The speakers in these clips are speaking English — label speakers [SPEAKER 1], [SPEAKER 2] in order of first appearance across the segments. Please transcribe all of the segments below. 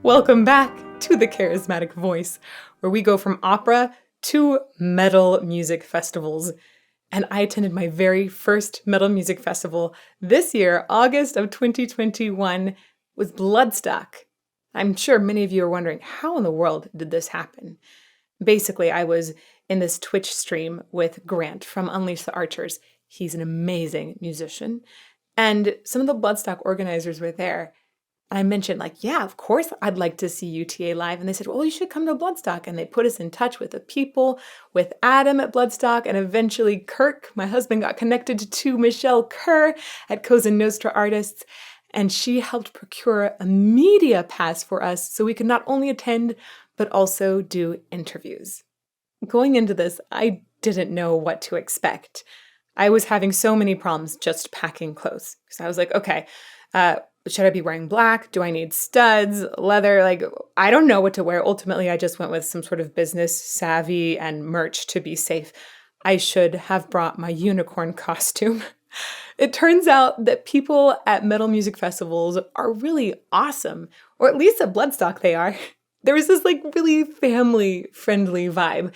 [SPEAKER 1] Welcome back to the Charismatic Voice, where we go from opera to metal music festivals. And I attended my very first metal music festival this year, August of 2021, with Bloodstock. I'm sure many of you are wondering, how in the world did this happen? Basically, I was in this Twitch stream with Grant from Unleash the Archers. He's an amazing musician. And some of the Bloodstock organizers were there. I mentioned, yeah, of course I'd like to see UTA live. And they said, well, you should come to Bloodstock. And they put us in touch with the people, with Adam at Bloodstock, and eventually Kirk, my husband, got connected to Michelle Kerr at Cosa Nostra Artists. And she helped procure a media pass for us so we could not only attend, but also do interviews. Going into this, I didn't know what to expect. I was having so many problems just packing clothes. Because I was like, okay, should I be wearing black? Do I need studs, leather? I don't know what to wear. Ultimately, I just went with some sort of business savvy and merch to be safe. I should have brought my unicorn costume. It turns out that people at metal music festivals are really awesome, or at least at Bloodstock they are. There was this really family-friendly vibe,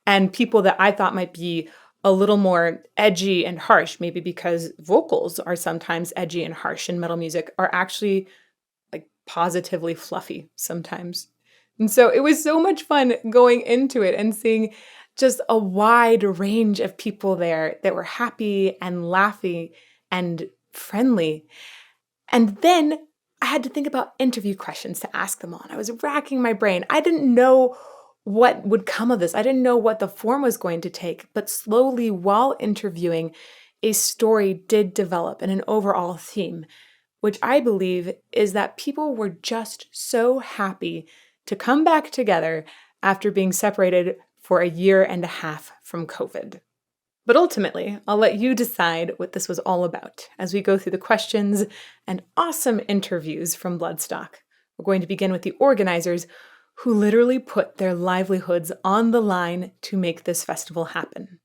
[SPEAKER 1] and people that I thought might be a little more edgy and harsh, maybe because vocals are sometimes edgy and harsh in metal music, are actually positively fluffy sometimes. And so it was so much fun going into it and seeing just a wide range of people there that were happy and laughing and friendly. And then I had to think about interview questions to ask them on. I was racking my brain. I didn't know what would come of this. I didn't know what the form was going to take, but slowly while interviewing, a story did develop and an overall theme, which I believe is that people were just so happy to come back together after being separated for a year and a half from COVID. But ultimately, I'll let you decide what this was all about as we go through the questions and awesome interviews from Bloodstock. We're going to begin with the organizers, who literally put their livelihoods on the line to make this festival happen.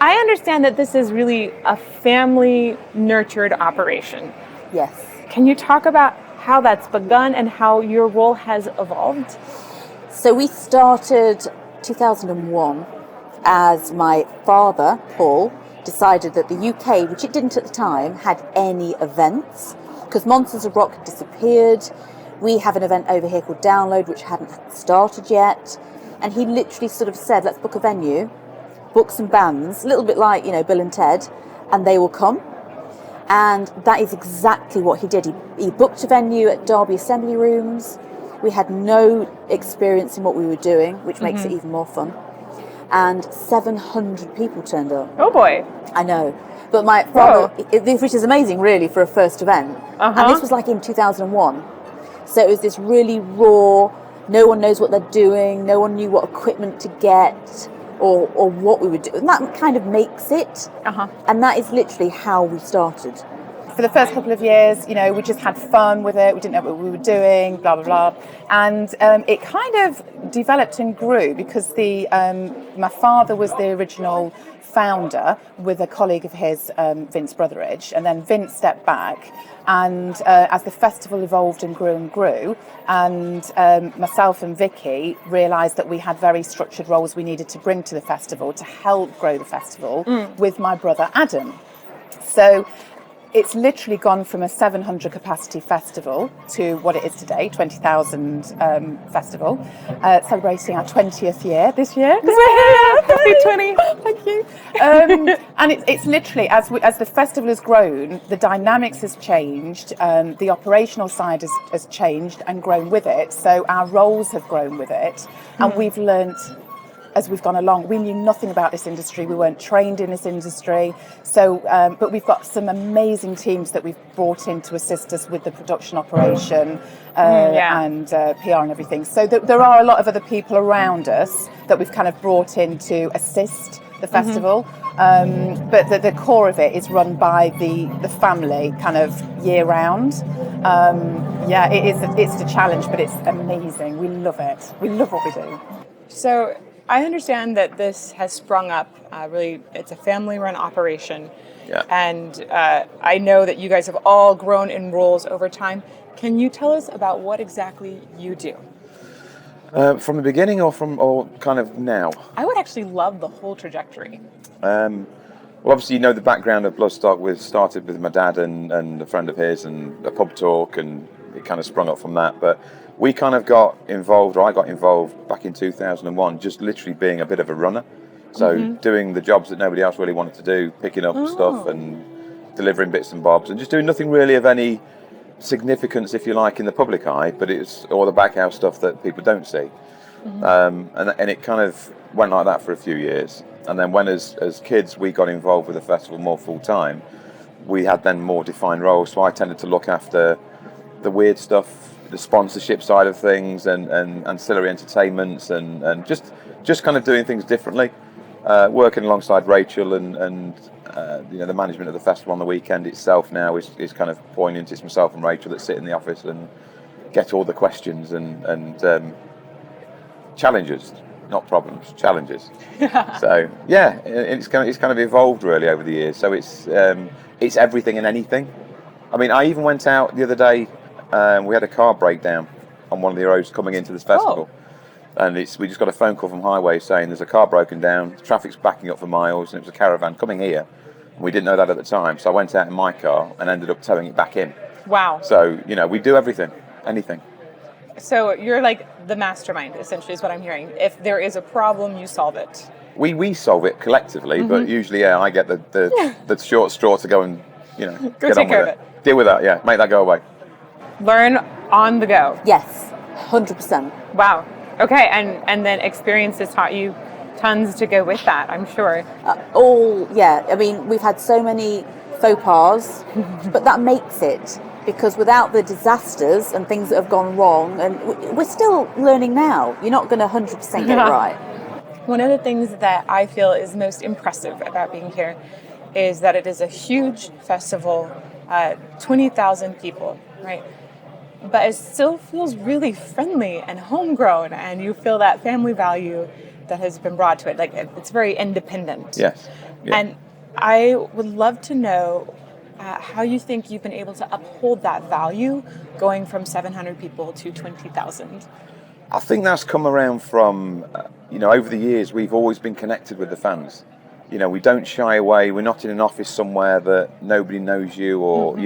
[SPEAKER 1] I understand that this is really a family-nurtured operation.
[SPEAKER 2] Yes.
[SPEAKER 1] Can you talk about how that's begun and how your role has evolved?
[SPEAKER 2] So we started 2001 as my father, Paul, decided that the UK, which it didn't at the time, had any events because Monsters of Rock had disappeared. We have an event over here called Download, which hadn't started yet. And he literally sort of said, let's book a venue, book some bands, a little bit like, Bill and Ted, and they will come. And that is exactly what he did. He booked a venue at Derby Assembly Rooms. We had no experience in what we were doing, which makes it even more fun. And 700 people turned up.
[SPEAKER 1] Oh boy.
[SPEAKER 2] I know. But my father, which is amazing really for a first event. And this was in 2001. So it was this really raw, no one knows what they're doing, no one knew what equipment to get or what we would do. And that kind of makes it. And that is literally how we started.
[SPEAKER 3] For the first couple of years, we just had fun with it. We didn't know what we were doing, blah, blah, blah. And it kind of developed and grew because my father was the original founder with a colleague of his, Vince Brotheridge. And then Vince stepped back. And as the festival evolved and grew, and myself and Vicky realised that we had very structured roles we needed to bring to the festival to help grow the festival with my brother Adam. So it's literally gone from a 700 capacity festival to what it is today, 20,000 festival, celebrating our 20th year this year.
[SPEAKER 1] Happy 20.
[SPEAKER 3] Thank you. And it's literally, as the festival has grown, the dynamics has changed, the operational side has changed and grown with it. So our roles have grown with it. And we've learnt as we've gone along. We knew nothing about this industry. We weren't trained in this industry. So, but we've got some amazing teams that we've brought in to assist us with the production operation and PR and everything. So there are a lot of other people around us that we've kind of brought in to assist the festival. But the core of it is run by the family kind of year round. It's a challenge, but it's amazing. We love it. We love what we do.
[SPEAKER 1] So I understand that this has sprung up, really, it's a family-run operation.
[SPEAKER 4] Yeah.
[SPEAKER 1] And I know that you guys have all grown in roles over time. Can you tell us about what exactly you do?
[SPEAKER 4] From the beginning or kind of now?
[SPEAKER 1] I would actually love the whole trajectory.
[SPEAKER 4] Well, obviously, you know the background of Bloodstock. We started with my dad and a friend of his and a pub talk, and it kind of sprung up from that. But we kind of got involved, or I got involved back in 2001, just literally being a bit of a runner. So doing the jobs that nobody else really wanted to do, picking up stuff and delivering bits and bobs, and just doing nothing really of any significance, if you like, in the public eye, but it's all the backhouse stuff that people don't see. And it kind of went like that for a few years. And then when as kids we got involved with the festival more full time, we had then more defined roles. So I tended to look after the weird stuff, the sponsorship side of things, and ancillary entertainments, and just kind of doing things differently. Working alongside Rachel and the management of the festival on the weekend itself now is kind of poignant. It's myself and Rachel that sit in the office and get all the questions and challenges, not problems, challenges. So yeah, it's kind of evolved really over the years. So it's everything and anything. I mean, I even went out the other day. We had a car breakdown on one of the roads coming into this festival. And we just got a phone call from Highway saying there's a car broken down, the traffic's backing up for miles, and it was a caravan coming here. And we didn't know that at the time, so I went out in my car and ended up towing it back in.
[SPEAKER 1] Wow.
[SPEAKER 4] So, we do everything, anything.
[SPEAKER 1] So you're like the mastermind, essentially, is what I'm hearing. If there is a problem, you solve it.
[SPEAKER 4] We solve it collectively, but usually, I get the short straw to go and,
[SPEAKER 1] go
[SPEAKER 4] get
[SPEAKER 1] take
[SPEAKER 4] on
[SPEAKER 1] care
[SPEAKER 4] with
[SPEAKER 1] of it.
[SPEAKER 4] Deal with that, yeah, make that go away.
[SPEAKER 1] Learn on the go.
[SPEAKER 2] Yes, 100%.
[SPEAKER 1] Wow. Okay, and then experience has taught you tons to go with that, I'm sure.
[SPEAKER 2] I mean, we've had so many faux pas, but that makes it, because without the disasters and things that have gone wrong, and we're still learning now, you're not going to 100% get it right.
[SPEAKER 1] One of the things that I feel is most impressive about being here is that it is a huge festival, 20,000 people, right? But it still feels really friendly and homegrown, and you feel that family value that has been brought to it. Like, it's very independent.
[SPEAKER 4] Yes. Yeah.
[SPEAKER 1] And I would love to know how you think you've been able to uphold that value going from 700 people to 20,000.
[SPEAKER 4] I think that's come around from, over the years, we've always been connected with the fans. We don't shy away. We're not in an office somewhere that nobody knows you, or,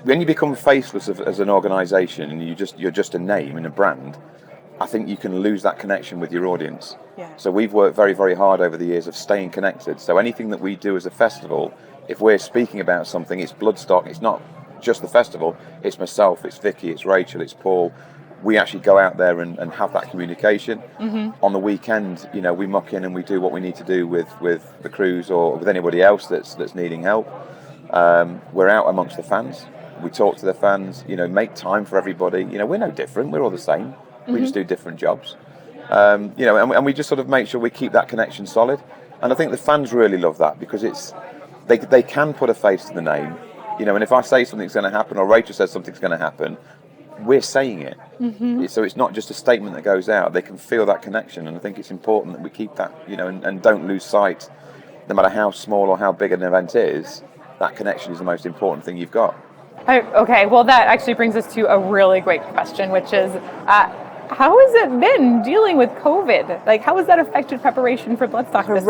[SPEAKER 4] when you become faceless as an organisation and you're just a name and a brand, I think you can lose that connection with your audience.
[SPEAKER 1] Yeah.
[SPEAKER 4] So we've worked very, very hard over the years of staying connected. So anything that we do as a festival, if we're speaking about something, it's Bloodstock. It's not just the festival. It's myself, it's Vicky, it's Rachel, it's Paul. We actually go out there and have that communication. On the weekend, we muck in and we do what we need to do with the crews or with anybody else that's needing help. We're out amongst the fans. We talk to the fans, make time for everybody. We're no different. We're all the same. We just do different jobs. And we just sort of make sure we keep that connection solid. And I think the fans really love that, because they can put a face to the name. And if I say something's going to happen, or Rachel says something's going to happen, we're saying it. So it's not just a statement that goes out. They can feel that connection. And I think it's important that we keep that, and don't lose sight, no matter how small or how big an event is, that connection is the most important thing you've got.
[SPEAKER 1] Okay, well, that actually brings us to a really great question, which is, how has it been dealing with COVID? Like, how has that affected preparation for Bloodstock this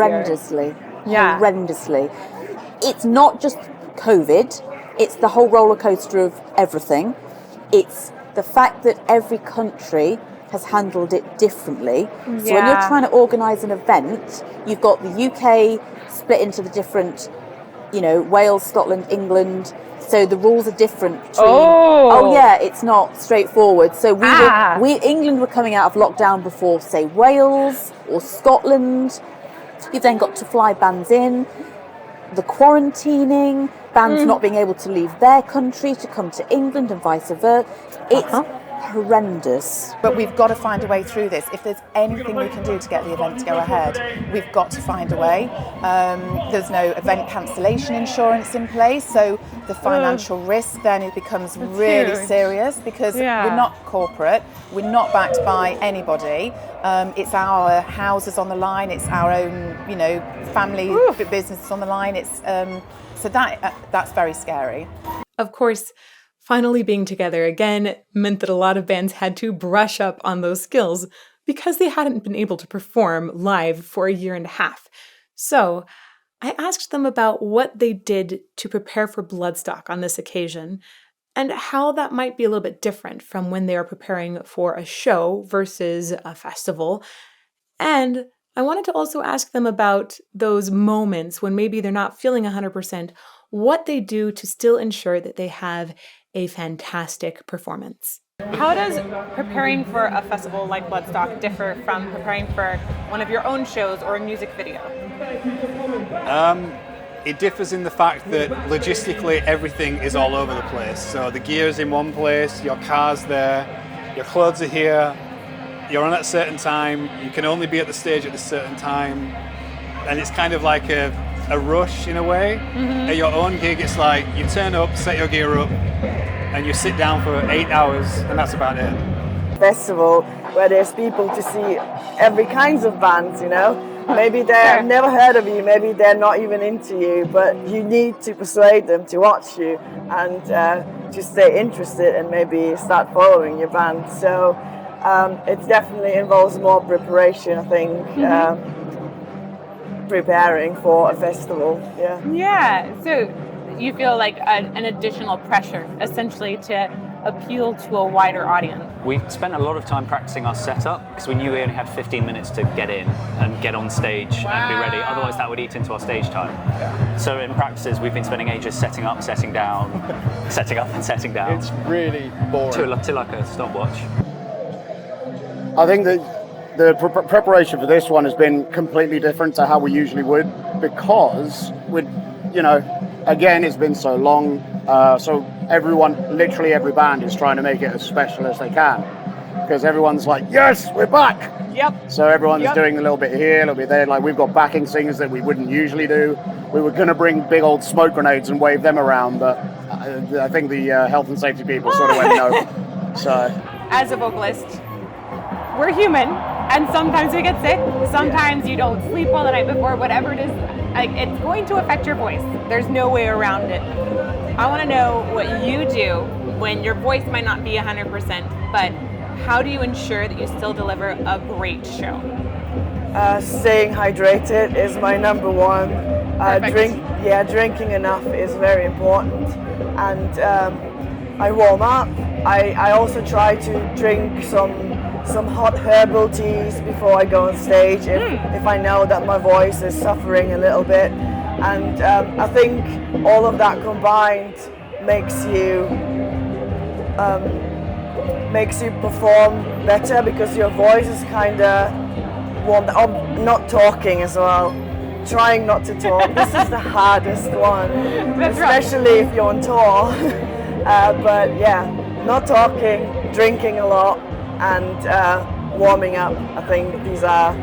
[SPEAKER 1] year?
[SPEAKER 2] Horrendously. It's not just COVID, it's the whole roller coaster of everything. It's the fact that every country has handled it differently. So when you're trying to organise an event, you've got the UK split into the different, Wales, Scotland, England. So the rules are different between. It's not straightforward. So England were coming out of lockdown before, say, Wales or Scotland. You've then got to fly bands in, the quarantining, bands not being able to leave their country to come to England and vice versa. It's horrendous.
[SPEAKER 3] But we've got to find a way through this. If there's anything we can do to get the event to go ahead, we've got to find a way. There's no event cancellation insurance in place, so the financial risk then it becomes really serious, because we're not corporate, we're not backed by anybody. It's our houses on the line, it's our own, family business on the line. It's so that's very scary.
[SPEAKER 1] Of course, Finally being together again meant that a lot of bands had to brush up on those skills because they hadn't been able to perform live for a year and a half. So I asked them about what they did to prepare for Bloodstock on this occasion and how that might be a little bit different from when they are preparing for a show versus a festival. And I wanted to also ask them about those moments when maybe they're not feeling 100%, what they do to still ensure that they have a fantastic performance. How does preparing for a festival like Bloodstock differ from preparing for one of your own shows or a music video?
[SPEAKER 5] It differs in the fact that logistically everything is all over the place. So the gear's in one place, your car's there, your clothes are here, you're on at a certain time, you can only be at the stage at a certain time, and it's kind of like a rush in a way. At your own gig, it's like you turn up, set your gear up, and you sit down for 8 hours, and that's about it.
[SPEAKER 6] Festival where there's people to see every kinds of bands, you know. Maybe they've never heard of you, maybe they're not even into you, but you need to persuade them to watch you and to stay interested and maybe start following your band. So it definitely involves more preparation, I think, preparing for a festival.
[SPEAKER 7] Yeah, so you feel like an additional pressure, essentially, to appeal to a wider audience.
[SPEAKER 8] We spent a lot of time practicing our setup because we knew we only had 15 minutes to get in and get on stage and be ready. Otherwise, that would eat into our stage time. So in practices, we've been spending ages setting up, setting down, setting up and setting down.
[SPEAKER 9] It's really boring.
[SPEAKER 8] To like a stopwatch.
[SPEAKER 9] I think that the preparation for this one has been completely different to how we usually would, because again, it's been so long. So literally every band is trying to make it as special as they can, because everyone's like, yes, we're back.
[SPEAKER 7] Yep.
[SPEAKER 9] So everyone's doing a little bit here, a little bit there. Like, we've got backing singers that we wouldn't usually do. We were going to bring big old smoke grenades and wave them around, but I think the health and safety people sort of went no. So,
[SPEAKER 7] as a vocalist, we're human, and sometimes we get sick. Sometimes you don't sleep well the night before. Whatever it is, it's going to affect your voice. There's no way around it. I want to know what you do when your voice might not be 100%, but how do you ensure that you still deliver a great show?
[SPEAKER 6] Staying hydrated is my number one. Drinking enough is very important, and I warm up. I also try to drink some hot herbal teas before I go on stage if I know that my voice is suffering a little bit. And I think all of that combined makes you perform better, because your voice is kind of warmed up. Not talking as well. Trying not to talk. This is the hardest one, especially if you're on tour. But yeah, not talking, drinking a lot, and warming up. I think these are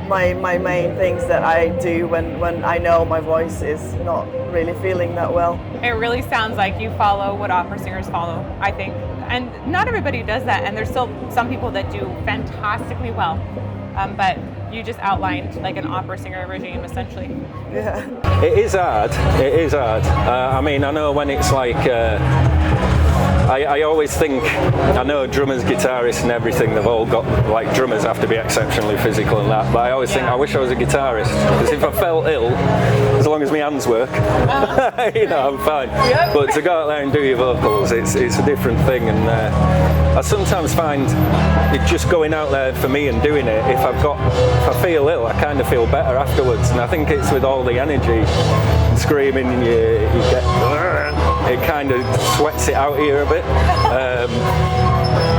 [SPEAKER 6] my main things that I do when I know my voice is not really feeling that well.
[SPEAKER 7] It really sounds like you follow what opera singers follow, I think. And not everybody does that, and there's still some people that do fantastically well. But you just outlined like an opera singer regime, essentially.
[SPEAKER 6] Yeah.
[SPEAKER 10] It is hard. I mean, I know when it's like, I always think, I know drummers, guitarists and everything, they've all got, like, drummers have to be exceptionally physical and that, but I always think, I wish I was a guitarist, because if I felt ill, as long as my hands work, I'm fine. Yep. But to go out there and do your vocals, it's a different thing, and I sometimes find it just going out there for me and doing it, if I feel ill, I kind of feel better afterwards, and I think it's with all the energy, screaming, you get, it kind of sweats it out here a bit.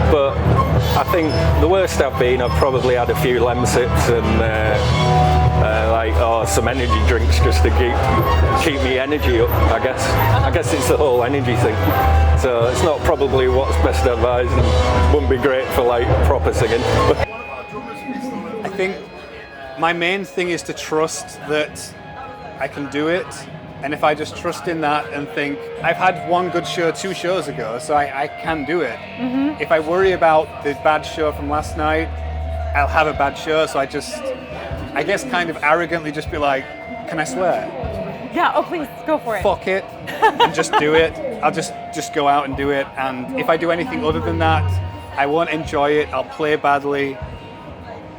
[SPEAKER 10] But I think the worst I've been, I've probably had a few Lemsips and some energy drinks just to keep me energy up, I guess. I guess it's the whole energy thing. So it's not probably what's best advised and wouldn't be great for like proper singing.
[SPEAKER 5] I think my main thing is to trust that I can do it. And if I just trust in that and think, I've had one good show 2 shows ago, so I can do it. Mm-hmm. If I worry about the bad show from last night, I'll have a bad show, so I guess kind of arrogantly just be like, can I swear?
[SPEAKER 7] Yeah, oh please, go for it.
[SPEAKER 5] fuck it and just do it. I'll just go out and do it. And if I do anything other than that, I won't enjoy it. I'll play badly,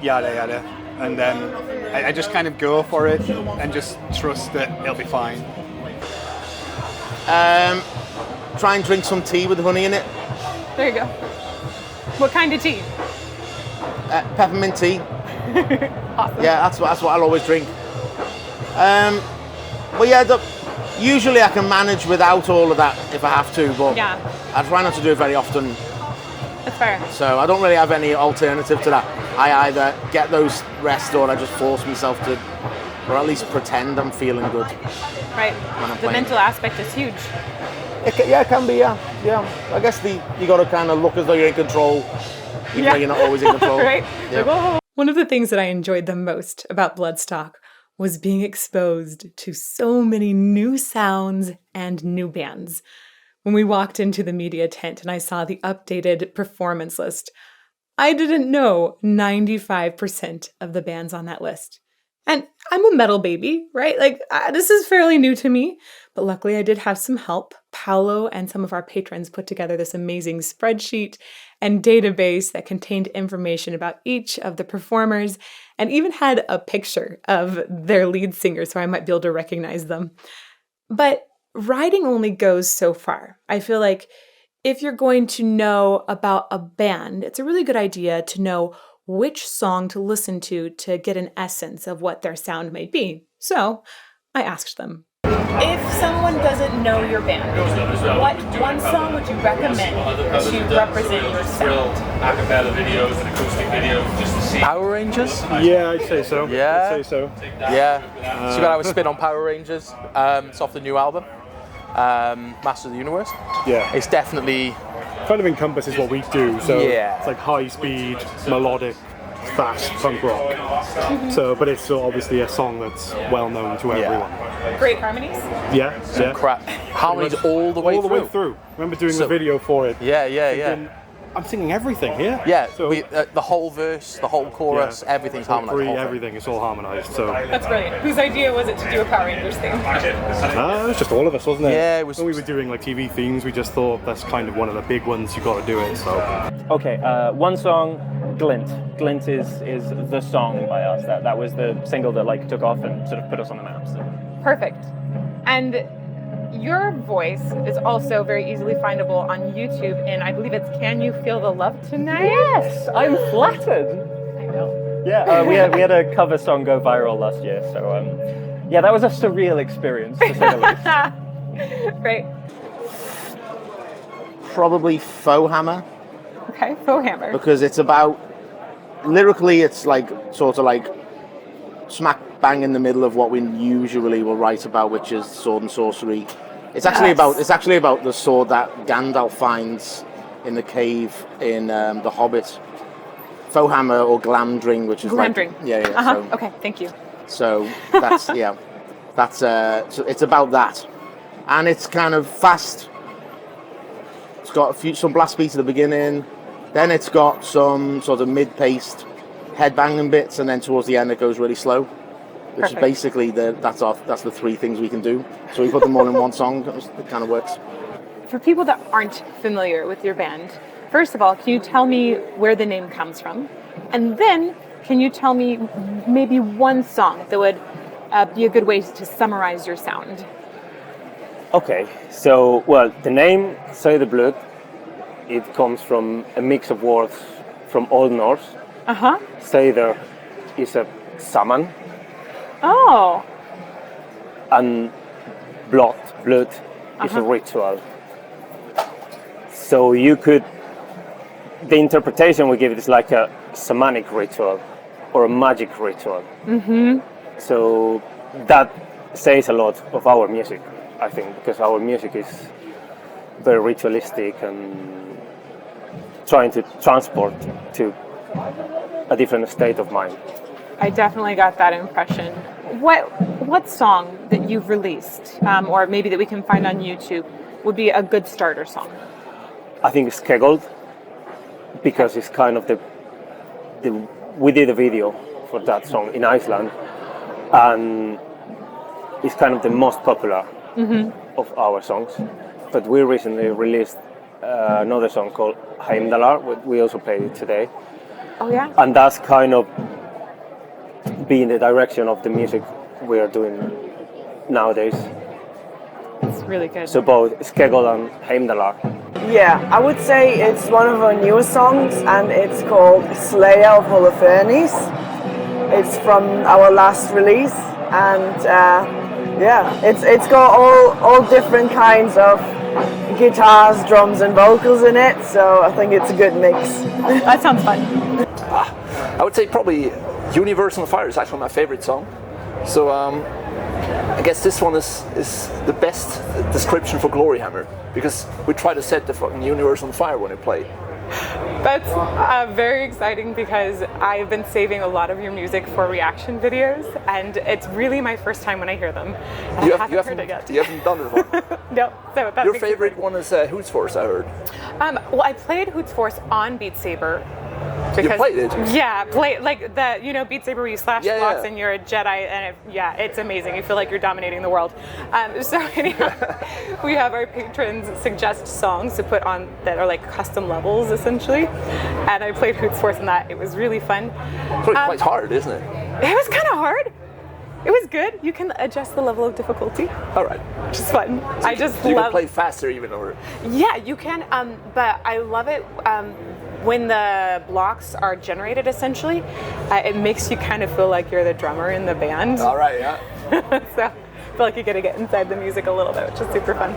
[SPEAKER 5] yada yada. And then I just kind of go for it and just trust that it'll be fine.
[SPEAKER 11] Try and drink some tea with honey in it.
[SPEAKER 7] There you go. What kind of tea?
[SPEAKER 11] Peppermint tea.
[SPEAKER 7] Awesome.
[SPEAKER 11] Yeah, that's what I'll always drink. But yeah, usually I can manage without all of that if I have to, but
[SPEAKER 7] Yeah,
[SPEAKER 11] I try not to do it very often.
[SPEAKER 7] that's fair.
[SPEAKER 11] So I don't really have any alternative to that. I either get those rest or I just force myself to, or at least pretend I'm feeling good.
[SPEAKER 7] Right.
[SPEAKER 11] I'm
[SPEAKER 7] The
[SPEAKER 11] playing.
[SPEAKER 7] mental aspect is huge.
[SPEAKER 11] It can be, yeah. I guess you got to kind of look as though you're in control, even though you're not always in control.
[SPEAKER 7] Right?
[SPEAKER 11] Yeah.
[SPEAKER 7] Like, oh.
[SPEAKER 1] One of the things that I enjoyed the most about Bloodstock was being exposed to so many new sounds and new bands. When we walked into the media tent and I saw the updated performance list, I didn't know 95% of the bands on that list. And I'm a metal baby, right? Like, this is fairly new to me, but luckily I did have some help. Paolo and some of our patrons put together this amazing spreadsheet and database that contained information about each of the performers and even had a picture of their lead singer, so I might be able to recognize them. But writing only goes so far. I feel like if you're going to know about a band, it's a really good idea to know which song to listen to get an essence of what their sound may be. So I asked them. If someone doesn't know your band, what one song would you recommend to represent your sound?
[SPEAKER 12] Acapella videos and acoustic videos just to see.
[SPEAKER 13] Power Rangers?
[SPEAKER 12] Yeah, I'd say so.
[SPEAKER 13] Yeah.
[SPEAKER 12] I'd say so.
[SPEAKER 13] Yeah. So you got our spin on Power Rangers. It's off the new album, Master of the Universe.
[SPEAKER 12] Yeah.
[SPEAKER 13] It's definitely
[SPEAKER 12] kind of encompasses what we do. So
[SPEAKER 13] yeah.
[SPEAKER 12] It's like high speed, melodic, fast punk rock. So, but it's obviously a song that's well known to everyone.
[SPEAKER 7] Great harmonies?
[SPEAKER 12] Yeah.
[SPEAKER 13] Some crap harmonies all the way through.
[SPEAKER 12] All the way through. Remember doing the video for it.
[SPEAKER 13] Yeah.
[SPEAKER 12] I'm singing everything here.
[SPEAKER 13] Yeah,
[SPEAKER 12] so,
[SPEAKER 13] the whole verse, the whole chorus, everything's harmonised.
[SPEAKER 12] Everything is all harmonised. So
[SPEAKER 7] That's brilliant. Whose idea was it to do a Power Rangers theme?
[SPEAKER 12] it was just all of us, wasn't it?
[SPEAKER 13] Yeah, it was.
[SPEAKER 12] When we were doing like TV themes, we just thought that's kind of one of the big ones. You got to do it. So
[SPEAKER 14] okay, one song, Glint. Glint is the song by us. That was the single that like took off and sort of put us on the map. So.
[SPEAKER 7] Perfect. And your voice is also very easily findable on YouTube, and I believe it's Can You Feel the Love Tonight?
[SPEAKER 14] Yes, I'm flattered.
[SPEAKER 7] I know.
[SPEAKER 14] Yeah, we had a cover song go viral last year, so yeah, that was a surreal experience to say the least.
[SPEAKER 7] Right.
[SPEAKER 11] Probably Faux Hammer.
[SPEAKER 7] Okay, Faux Hammer.
[SPEAKER 11] Because it's about, lyrically, it's like sort of like smack bang in the middle of what we usually will write about, which is sword and sorcery. It's actually about the sword that Gandalf finds in the cave in The Hobbit. Faux Hammer or Glamdring, which is
[SPEAKER 7] Glamdring.
[SPEAKER 11] Like, yeah.
[SPEAKER 7] Uh-huh. So, okay, thank you.
[SPEAKER 11] So that's so it's about that, and it's kind of fast. It's got some blast beats at the beginning, then it's got some sort of mid-paced headbanging bits, and then towards the end it goes really slow. Which
[SPEAKER 7] Perfect.
[SPEAKER 11] is basically that's the three things we can do. So we put them all in one song. It kind of works.
[SPEAKER 7] For people that aren't familiar with your band, first of all, can you tell me where the name comes from? And then, can you tell me maybe one song that would be a good way to summarize your sound?
[SPEAKER 14] Okay, so, well, the name Say the Blood, it comes from a mix of words from Old Norse.
[SPEAKER 7] Uh-huh.
[SPEAKER 14] Seidr is a shaman.
[SPEAKER 7] Oh.
[SPEAKER 14] And blood is a ritual. So the interpretation we give it is like a shamanic ritual or a magic ritual.
[SPEAKER 7] Mm-hmm.
[SPEAKER 14] So that says a lot of our music, I think, because our music is very ritualistic and trying to transport to a different state of mind.
[SPEAKER 7] I definitely got that impression. What song that you've released, or maybe that we can find on YouTube, would be a good starter song?
[SPEAKER 14] I think it's Kegold, because it's kind of we did a video for that song in Iceland, and is kind of the most popular of our songs. But we recently released another song called Heimdalar, which we also played it today.
[SPEAKER 7] Oh yeah.
[SPEAKER 14] And that's kind of being the direction of the music we are doing nowadays.
[SPEAKER 7] It's really good.
[SPEAKER 14] So both Skegel and Heimdalar.
[SPEAKER 6] Yeah, I would say it's one of our newest songs, and it's called Slayer of Holofernes. It's from our last release, and it's got all different kinds of guitars, drums, and vocals in it. So I think it's a good mix.
[SPEAKER 7] That sounds fun.
[SPEAKER 13] I would say probably Universe on Fire is actually my favorite song. So I guess this one is the best description for Gloryhammer, because we try to set the fucking universe on fire when we play.
[SPEAKER 7] That's very exciting, because I've been saving a lot of your music for reaction videos, and it's really my first time when I hear them.
[SPEAKER 13] You
[SPEAKER 7] I haven't heard it yet.
[SPEAKER 13] You haven't done it before?
[SPEAKER 7] No. So that
[SPEAKER 13] Your favorite one is Hoots Force, I heard.
[SPEAKER 7] Well, I played Hoots Force on Beat Saber.
[SPEAKER 13] You played it?
[SPEAKER 7] Yeah, like the Beat Saber where you slash blocks and you're a Jedi, and it's amazing. You feel like you're dominating the world. So anyhow, we have our patrons suggest songs to put on that are like custom levels essentially, and I played Hoots Force in that. It was really fun.
[SPEAKER 13] It's really quite hard, isn't it?
[SPEAKER 7] It was kind of hard. It was good. You can adjust the level of difficulty.
[SPEAKER 13] All right.
[SPEAKER 7] Which is fun.
[SPEAKER 13] So you can play faster even, or?
[SPEAKER 7] Yeah, you can. But I love it. When the blocks are generated, essentially, it makes you kind of feel like you're the drummer in the band.
[SPEAKER 13] All right, yeah.
[SPEAKER 7] So I feel like you get to get inside the music a little bit, which is super fun.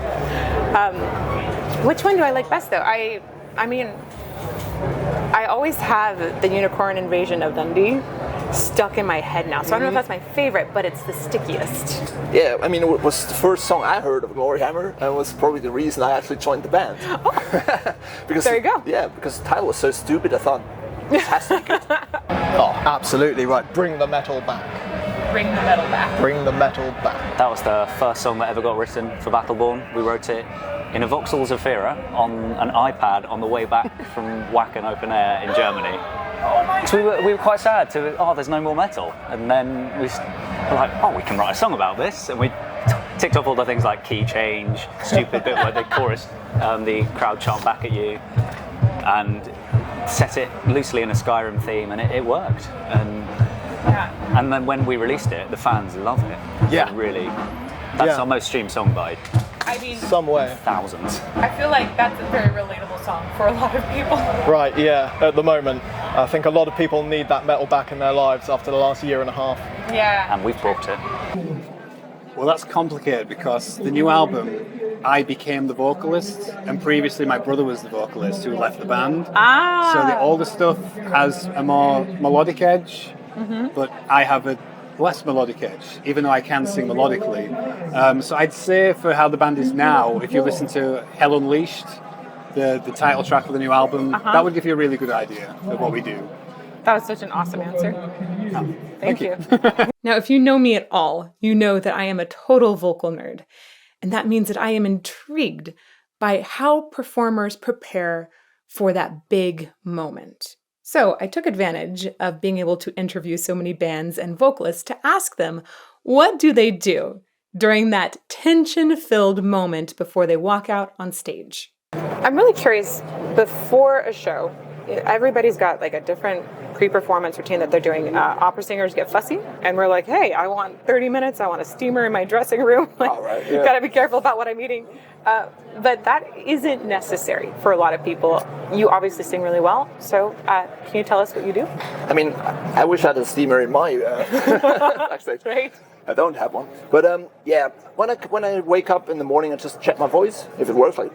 [SPEAKER 7] Which one do I like best, though? I mean, I always have the Unicorn Invasion of Dundee stuck in my head now. So I don't know if that's my favorite, but it's the stickiest.
[SPEAKER 13] Yeah, I mean, it was the first song I heard of Gloryhammer, and it was probably the reason I actually joined the band.
[SPEAKER 7] Oh.
[SPEAKER 13] Because,
[SPEAKER 7] there you go.
[SPEAKER 13] Yeah, because the title was so stupid, I thought, this has to be good.
[SPEAKER 15] Oh, absolutely right. Bring the metal back.
[SPEAKER 7] Bring the metal back.
[SPEAKER 15] Bring the metal back.
[SPEAKER 8] That was the first song that ever got written for Battleborn. We wrote it in a Vauxhall Zafira on an iPad on the way back from Wacken Open Air in Germany. So we were quite sad there's no more metal. And then we were like, we can write a song about this. And we ticked off all the things like key change, stupid bit like the chorus, the crowd chant back at you, and set it loosely in a Skyrim theme, and it worked. And then when we released it, the fans loved it.
[SPEAKER 15] Yeah.
[SPEAKER 8] That's our most streamed song by
[SPEAKER 15] somewhere
[SPEAKER 8] thousands.
[SPEAKER 7] I feel like that's a very relatable song for a lot of people.
[SPEAKER 15] Right, yeah, at the moment. I think a lot of people need that metal back in their lives after the last year and a half.
[SPEAKER 7] Yeah.
[SPEAKER 8] And we've brought it.
[SPEAKER 5] Well, that's complicated because the new album, I became the vocalist, and previously my brother was the vocalist who left the band. So the older stuff has a more melodic edge, but I have a less melodic edge, even though I can sing melodically. So I'd say for how the band is now, if you listen to Hell Unleashed, the title track of the new album, that would give you a really good idea of what we do.
[SPEAKER 7] That was such an awesome answer. Thank you.
[SPEAKER 1] Now, if you know me at all, you know that I am a total vocal nerd. And that means that I am intrigued by how performers prepare for that big moment. So I took advantage of being able to interview so many bands and vocalists to ask them, what do they do during that tension-filled moment before they walk out on stage?
[SPEAKER 7] I'm really curious, before a show, everybody's got like a different pre-performance routine that they're doing. Opera singers get fussy, and we're like, hey, I want 30 minutes, I want a steamer in my dressing room. Gotta be careful about what I'm eating. But that isn't necessary for a lot of people. You obviously sing really well, so can you tell us what you do?
[SPEAKER 13] I mean, I wish I had a steamer in my backstage.
[SPEAKER 7] Right.
[SPEAKER 13] I don't have one. But when I wake up in the morning, I just check my voice, if it works, like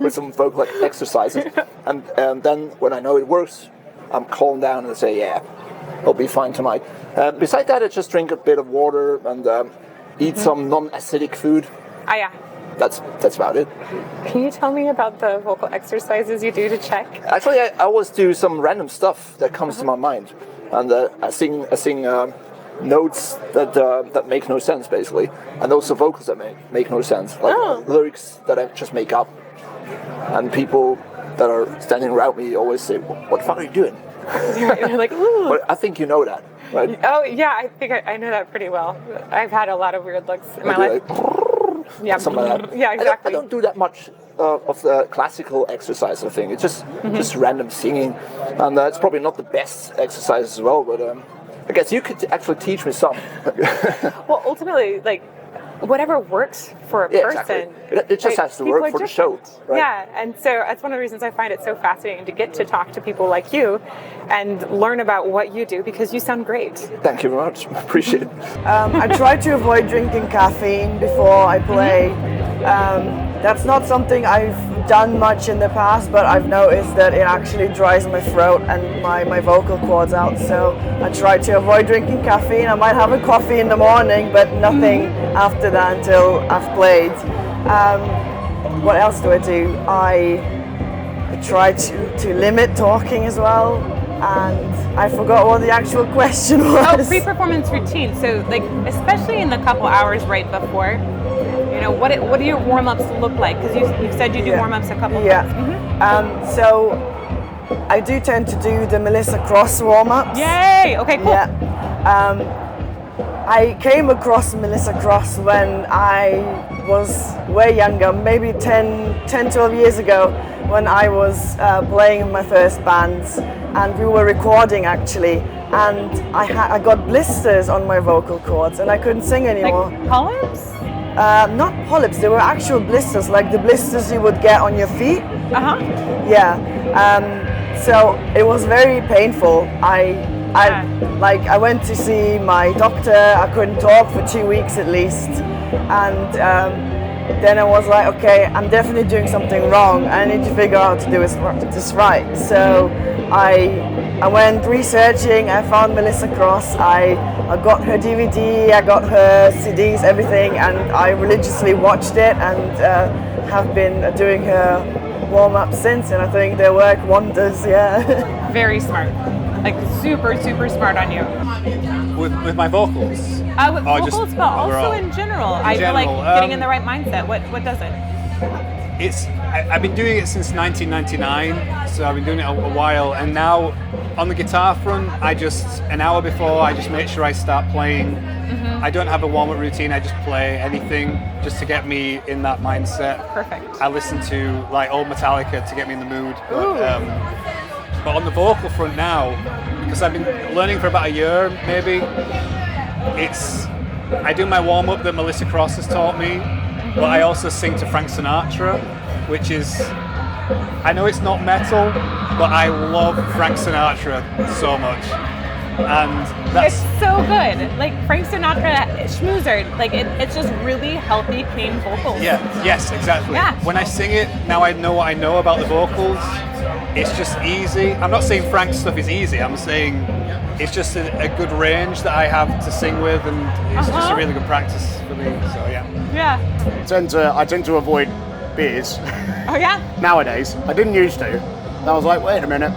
[SPEAKER 13] with some vocal exercises. And then when I know it works, I'm calm down and say, yeah, I'll be fine tonight. Besides that, I just drink a bit of water and eat some non-acidic food.
[SPEAKER 7] Yeah.
[SPEAKER 13] That's about it.
[SPEAKER 7] Can you tell me about the vocal exercises you do to check?
[SPEAKER 13] Actually, I always do some random stuff that comes to my mind, and I sing notes that make no sense, basically, and also vocals that make no sense, like lyrics that I just make up. And people that are standing around me always say, "What the fuck are you doing?"
[SPEAKER 7] You're like, ooh.
[SPEAKER 13] But I think you know that. right?
[SPEAKER 7] Oh yeah, I think I know that pretty well. I've had a lot of weird looks in my life. Yeah,
[SPEAKER 13] something like that.
[SPEAKER 7] Yeah, exactly.
[SPEAKER 13] I don't do that much of the classical exercise, I think. It's just random singing, and it's probably not the best exercise as well, but I guess you could actually teach me some.
[SPEAKER 7] Well, ultimately, like, whatever works for a person.
[SPEAKER 13] Exactly. It just has to work for the show, right?
[SPEAKER 7] Yeah, and so that's one of the reasons I find it so fascinating to get to talk to people like you and learn about what you do, because you sound great.
[SPEAKER 13] Thank you very much. Appreciate it.
[SPEAKER 6] I try to avoid drinking caffeine before I play. That's not something I've done much in the past, but I've noticed that it actually dries my throat and my vocal cords out. So I try to avoid drinking caffeine. I might have a coffee in the morning, but nothing after that until I've played. What else do? I try to limit talking as well. And I forgot what the actual question was.
[SPEAKER 7] Oh, pre-performance routine. So, like, especially in the couple hours right before, you know, what do your warm-ups look like? Because you've said you do warm-ups a couple times.
[SPEAKER 6] So I do tend to do the Melissa Cross warm-ups.
[SPEAKER 7] Yay! Okay, cool.
[SPEAKER 6] Yeah. I came across Melissa Cross when I was way younger, maybe 10, 12 years ago, when I was playing in my first bands, and we were recording actually, and I got blisters on my vocal cords and I couldn't sing anymore.
[SPEAKER 7] Like polyps?
[SPEAKER 6] Not polyps, they were actual blisters, like the blisters you would get on your feet. Yeah. So it was very painful. I went to see my doctor. I couldn't talk for 2 weeks at least, and then I was like, okay, I'm definitely doing something wrong. I need to figure out how to do this right. So I went researching. I found Melissa Cross. I got her DVD. I got her CDs, everything, and I religiously watched it and have been doing her warm-up since. And I think they work wonders. Yeah.
[SPEAKER 7] Very smart. Like super, super smart on you.
[SPEAKER 5] With my vocals?
[SPEAKER 7] With vocals, but also in general. I feel like getting in the right mindset. What does it?
[SPEAKER 5] I've been doing it since 1999, so I've been doing it a while, and now on the guitar front, an hour before, I just make sure I start playing. I don't have a warm-up routine, I just play anything just to get me in that mindset.
[SPEAKER 7] Perfect.
[SPEAKER 5] I listen to like old Metallica to get me in the mood. But on the vocal front now, because I've been learning for about a year maybe, I do my warm-up that Melissa Cross has taught me, but I also sing to Frank Sinatra, which is, I know it's not metal, but I love Frank Sinatra so much. And that's
[SPEAKER 7] it's so good. Like Frank Sinatra, schmoozer. Like it's just really healthy, clean vocals.
[SPEAKER 5] Yeah, yes, exactly.
[SPEAKER 7] Yeah.
[SPEAKER 5] When I sing it, now I know what I know about the vocals. It's just easy. I'm not saying Frank's stuff is easy. I'm saying it's just a good range that I have to sing with, and it's just a really good practice for me. So yeah.
[SPEAKER 7] Yeah.
[SPEAKER 9] I tend to avoid beers.
[SPEAKER 7] Oh yeah.
[SPEAKER 9] Nowadays, I didn't used to. And I was like, wait a minute,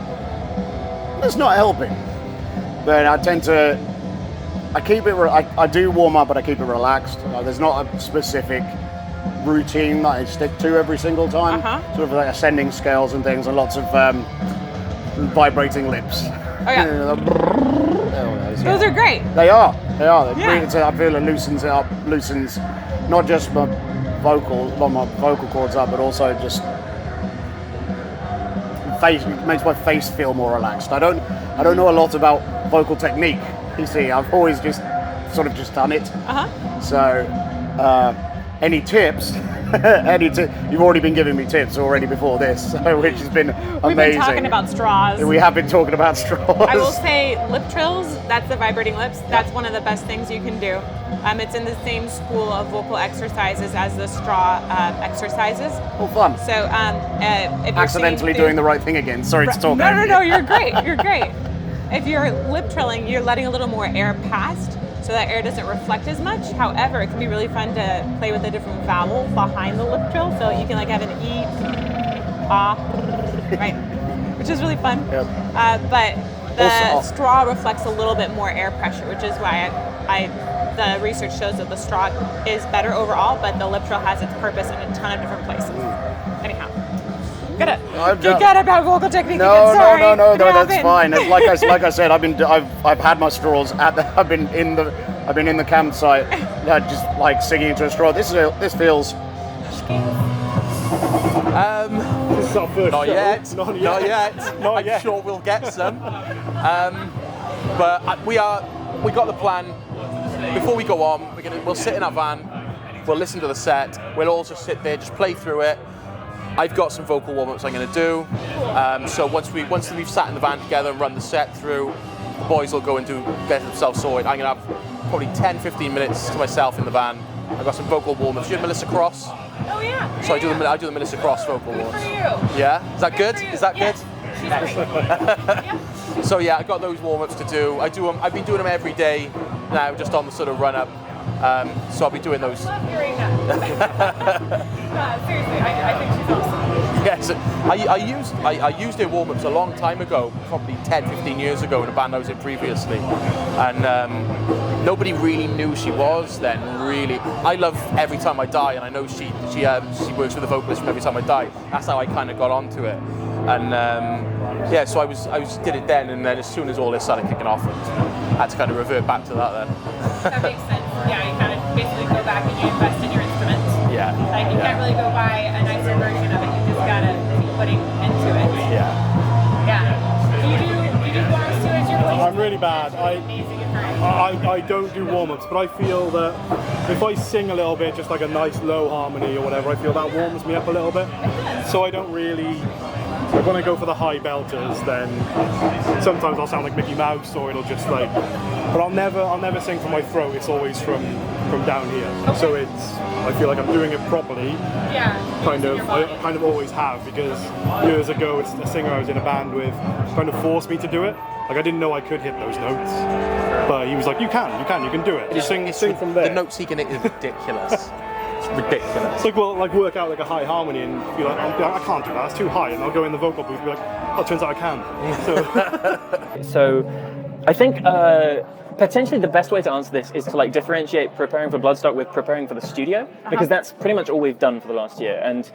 [SPEAKER 9] that's not helping. But I tend to. I keep it. I do warm up, but I keep it relaxed. There's not a specific routine that I stick to every single time. Sort of like ascending scales and things, and lots of vibrating lips.
[SPEAKER 7] Oh yeah. Those are great.
[SPEAKER 9] They are.
[SPEAKER 7] Yeah.
[SPEAKER 9] I feel it loosens it up, loosens not just my vocal cords up, but also just makes my face feel more relaxed. I don't know a lot about vocal technique. You see, I've always just sort of just done it. So any tips? You've already been giving me tips already before this, which has been amazing.
[SPEAKER 7] We've been talking about straws.
[SPEAKER 9] We have been talking about straws.
[SPEAKER 7] I will say lip trills, that's the vibrating lips. That's one of the best things you can do. It's in the same school of vocal exercises as the straw exercises.
[SPEAKER 9] Oh, fun.
[SPEAKER 7] So if you're
[SPEAKER 9] accidentally doing the right thing again. Sorry to talk.
[SPEAKER 7] No, you're great. You're great. If you're lip trilling, you're letting a little more air past, so that air doesn't reflect as much. However, it can be really fun to play with a different vowel behind the lip trill, so you can like have an E, ah, right, which is really fun.
[SPEAKER 9] Yep.
[SPEAKER 7] But the straw reflects a little bit more air pressure, which is why the research shows that the straw is better overall, but the lip trill has its purpose in a ton of different places. Anyhow. Forget about vocal technique.
[SPEAKER 9] No,
[SPEAKER 7] Sorry.
[SPEAKER 9] no, that's fine. It's like I said, I've had my straws I've been in the campsite, just like singing into a straw. This feels.
[SPEAKER 12] This is our first
[SPEAKER 16] Not
[SPEAKER 12] show.
[SPEAKER 16] yet.
[SPEAKER 12] Not
[SPEAKER 16] Not
[SPEAKER 12] yet.
[SPEAKER 16] yet.
[SPEAKER 12] Not
[SPEAKER 16] I'm
[SPEAKER 12] yet.
[SPEAKER 16] sure we'll get some. But we got the plan. Before we go on, we'll sit in our van. We'll listen to the set. We'll also sit there, just play through it. I've got some vocal warm-ups I'm going to do. So once we've sat in the van together and run the set through, the boys will go and get themselves sorted. I'm going to have probably 10-15 minutes to myself in the van. I've got some vocal warm-ups. You know Melissa Cross?
[SPEAKER 7] Oh yeah.
[SPEAKER 16] So I do the Melissa Cross vocal warm-ups.
[SPEAKER 7] Good for you.
[SPEAKER 16] Yeah? Is that good? Is that good?
[SPEAKER 7] Yeah.
[SPEAKER 16] So yeah, I got those warm-ups to do. I've been doing them every day now, just on the sort of run-up. So I'll be doing those.
[SPEAKER 7] I love hearing that. Seriously, I think she's awesome.
[SPEAKER 16] Yes, I used their warm-ups a long time ago, probably 10-15 years ago in a band I was in previously, and nobody really knew she was then. Really, I love Every Time I Die, and I know she works with the vocalist from Every Time I Die. That's how I kind of got onto it, and yeah, so I did it then, and then as soon as all this started kicking off, I had to kind of revert back to that then.
[SPEAKER 7] That makes sense. Yeah, you kind of basically go back and you invest in your instrument.
[SPEAKER 16] Yeah.
[SPEAKER 7] Like you can't really go buy a nicer version of it. You just gotta keep putting into it.
[SPEAKER 16] Yeah.
[SPEAKER 7] Yeah. Do you do warm-ups too as your voice?
[SPEAKER 12] I'm really bad. I don't do warm-ups, but I feel that if I sing a little bit, just like a nice low harmony or whatever, I feel that warms me up a little bit. So I don't really. Like when I go for the high belters, then sometimes I'll sound like Mickey Mouse, or it'll just like. But I'll never sing from my throat. It's always from down here. Okay. So I feel like I'm doing it properly.
[SPEAKER 7] Yeah.
[SPEAKER 12] I kind of always have, because years ago, a singer I was in a band with kind of forced me to do it. Like I didn't know I could hit those notes, but he was like, "You can do it. Just sing from there."
[SPEAKER 16] The notes he can hit is ridiculous. It's ridiculous.
[SPEAKER 12] It's like, well, like work out like a high harmony and be like, I can't do that, that's too high, and I'll go in the vocal booth and be like, oh, it turns out I can.
[SPEAKER 14] So I think potentially the best way to answer this is to like differentiate preparing for Bloodstock with preparing for the studio, because that's pretty much all we've done for the last year. And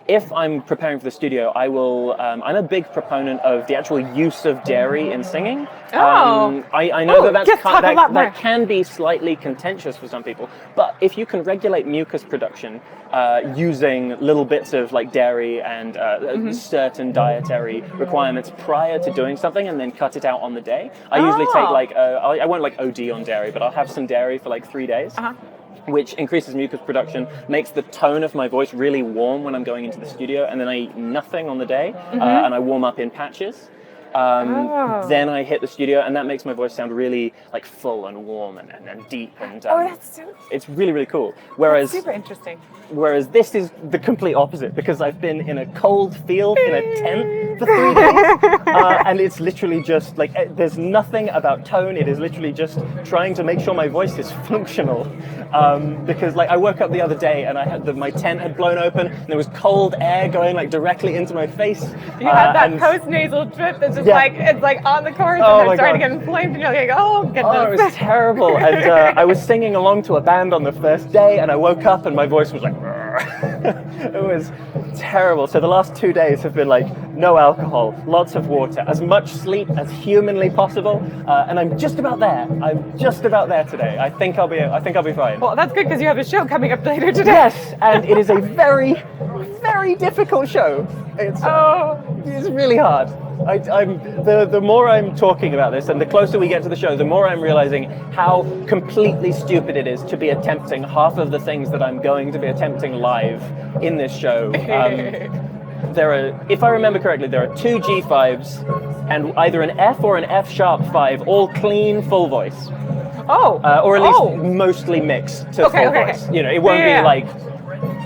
[SPEAKER 14] if I'm preparing for the studio, I will. I'm a big proponent of the actual use of dairy in singing. I know that can be slightly contentious for some people, but if you can regulate mucus production using little bits of like dairy and certain dietary requirements prior to doing something, and then cut it out on the day, I usually take like I won't like OD on dairy, but I'll have some dairy for like 3 days. Which increases mucus production, makes the tone of my voice really warm when I'm going into the studio, and then I eat nothing on the day, and I warm up in patches. Then I hit the studio, and that makes my voice sound really like full and warm and deep, and it's really, really cool. Whereas
[SPEAKER 7] that's super interesting.
[SPEAKER 14] Whereas this is the complete opposite, because I've been in a cold field in a tent for 3 days, and it's literally just like there's nothing about tone. It is literally just trying to make sure my voice is functional. Because like I woke up the other day and I had my tent had blown open, and there was cold air going like directly into my face.
[SPEAKER 7] You had that post-nasal drip that's just like it's like on the chorus, and it's starting to get inflamed, and you're like, oh goodness.
[SPEAKER 14] Oh, it was terrible. And I was singing along to a band on the first day, and I woke up and my voice was like. It was terrible. So the last 2 days have been like no alcohol, lots of water, as much sleep as humanly possible, and I'm just about there. I'm just about there today. I think I'll be fine.
[SPEAKER 7] Well, that's good, because you have a show coming up later today.
[SPEAKER 14] Yes, and it is a very, very difficult show. It's really hard. The more I'm talking about this, and the closer we get to the show, the more I'm realizing how completely stupid it is to be attempting half of the things that I'm going to be attempting live in this show. There are, if I remember correctly, there are 2 G5s and either an F or an F sharp 5, all clean full voice. Or at least mostly mixed to full voice. You know, it won't be like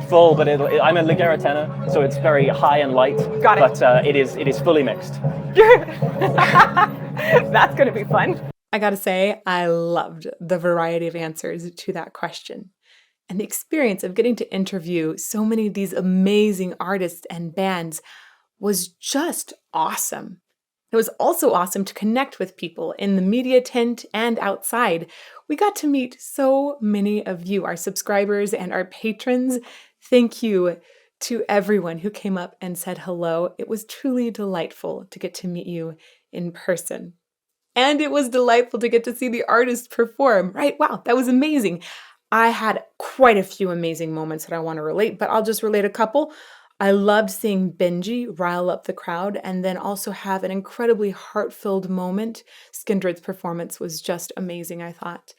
[SPEAKER 14] full, but I'm a Ligera tenor, so it's very high and light.
[SPEAKER 7] Got it.
[SPEAKER 14] But it is fully mixed.
[SPEAKER 7] That's going to be fun.
[SPEAKER 1] I gotta say, I loved the variety of answers to that question. And the experience of getting to interview so many of these amazing artists and bands was just awesome. It was also awesome to connect with people in the media tent and outside. We got to meet so many of you, our subscribers and our patrons. Thank you to everyone who came up and said hello. It was truly delightful to get to meet you in person. And it was delightful to get to see the artists perform, right? Wow, that was amazing. I had quite a few amazing moments that I want to relate, but I'll just relate a couple. I loved seeing Benji rile up the crowd and then also have an incredibly heart-filled moment. Skindred's performance was just amazing, I thought.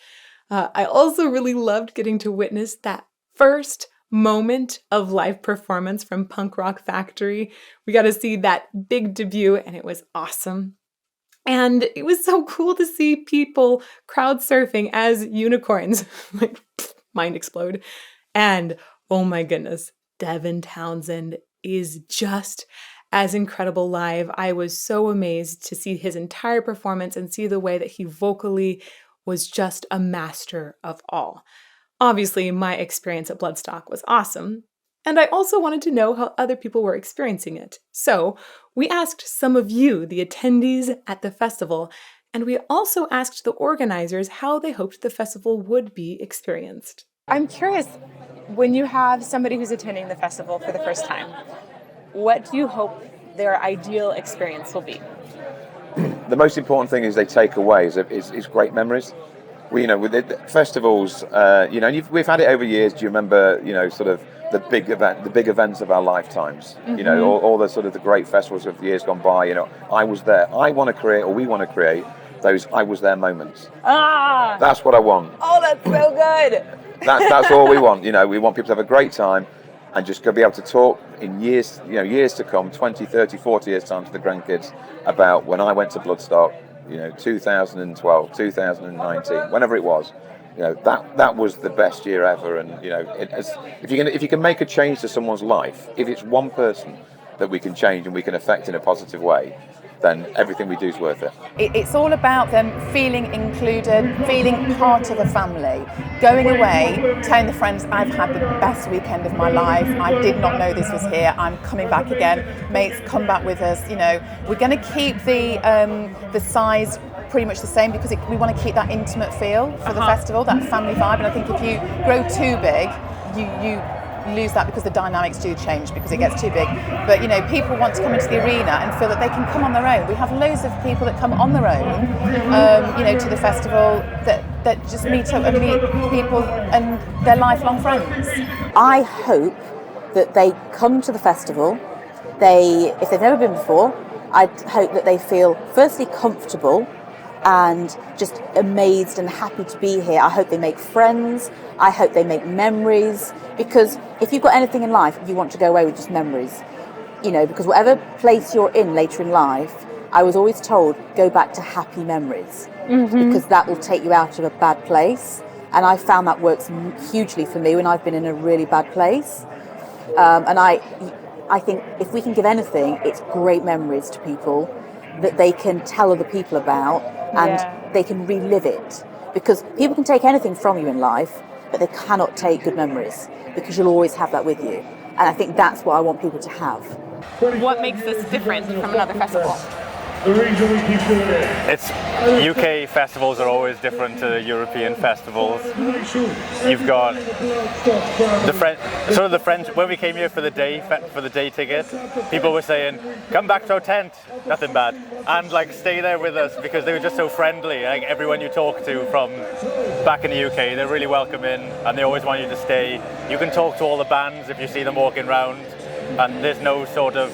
[SPEAKER 1] I also really loved getting to witness that first moment of live performance from Punk Rock Factory. We got to see that big debut and it was awesome. And it was so cool to see people crowd surfing as unicorns, like mind explode. And oh my goodness, Devin Townsend is just as incredible live. I was so amazed to see his entire performance and see the way that he vocally was just a master of all. Obviously, my experience at Bloodstock was awesome. And I also wanted to know how other people were experiencing it. So we asked some of you, the attendees at the festival, and we also asked the organizers how they hoped the festival would be experienced.
[SPEAKER 7] I'm curious, when you have somebody who's attending the festival for the first time, what do you hope their ideal experience will be?
[SPEAKER 4] The most important thing is they take away is great memories. With the festivals, we've had it over years. Do you remember, sort of the big events of our lifetimes?
[SPEAKER 17] Mm-hmm.
[SPEAKER 4] All the sort of the great festivals of the years gone by. I was there. We want to create those I was there moments.
[SPEAKER 7] Ah!
[SPEAKER 4] That's what I want.
[SPEAKER 7] Oh, that's so good.
[SPEAKER 4] That's all we want. We want people to have a great time and just go be able to talk in years to come, 20, 30, 40 years time to the grandkids about when I went to Bloodstock. 2012, 2019, whenever it was, that was the best year ever. And if you can make a change to someone's life, if it's one person that we can change and we can affect in a positive way, then everything we do is worth it.
[SPEAKER 3] It's all about them feeling included, feeling part of a family, going away, telling the friends, I've had the best weekend of my life, I did not know this was here, I'm coming back again, mates, come back with us. We're going to keep the size pretty much the same because we want to keep that intimate feel for the festival, that family vibe. And I think if you grow too big, you lose that because the dynamics do change because it gets too big. But people want to come into the arena and feel that they can come on their own. We have loads of people that come on their own, to the festival that just meet up and meet people and they're lifelong friends.
[SPEAKER 2] I hope that they come to the festival. If they've never been before, I hope that they feel firstly comfortable and just amazed and happy to be here. I hope they make friends. I hope they make memories, because if you've got anything in life, you want to go away with just memories. Because whatever place you're in later in life, I was always told, go back to happy memories, because that will take you out of a bad place. And I found that works hugely for me when I've been in a really bad place. And I think if we can give anything, it's great memories to people that they can tell other people about and they can relive it. Because people can take anything from you in life, but they cannot take good memories because you'll always have that with you. And I think that's what I want people to have.
[SPEAKER 7] What makes this different from another festival?
[SPEAKER 17] It's UK festivals are always different to European festivals. You've got the French. When we came here for the day ticket, people were saying, "Come back to our tent, nothing bad," and stay there with us because they were just so friendly. Everyone you talk to from back in the UK, they're really welcoming and they always want you to stay. You can talk to all the bands if you see them walking around, and there's no sort of.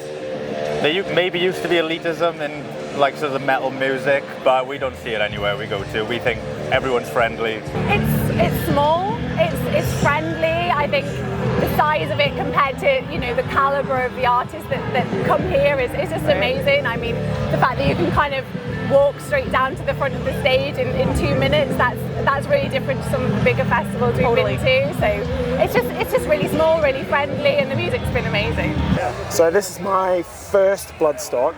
[SPEAKER 17] There maybe used to be elitism in sort of the metal music, but we don't see it anywhere we go to. We think everyone's friendly.
[SPEAKER 7] It's small, it's friendly. I think the size of it compared to the caliber of the artists that come here is just amazing. I mean, the fact that you can kind of walk straight down to the front of the stage in 2 minutes, that's really different to some of the bigger festivals we've been to. So it's just really small, really friendly, and the music's been amazing.
[SPEAKER 18] So this is my first Bloodstock.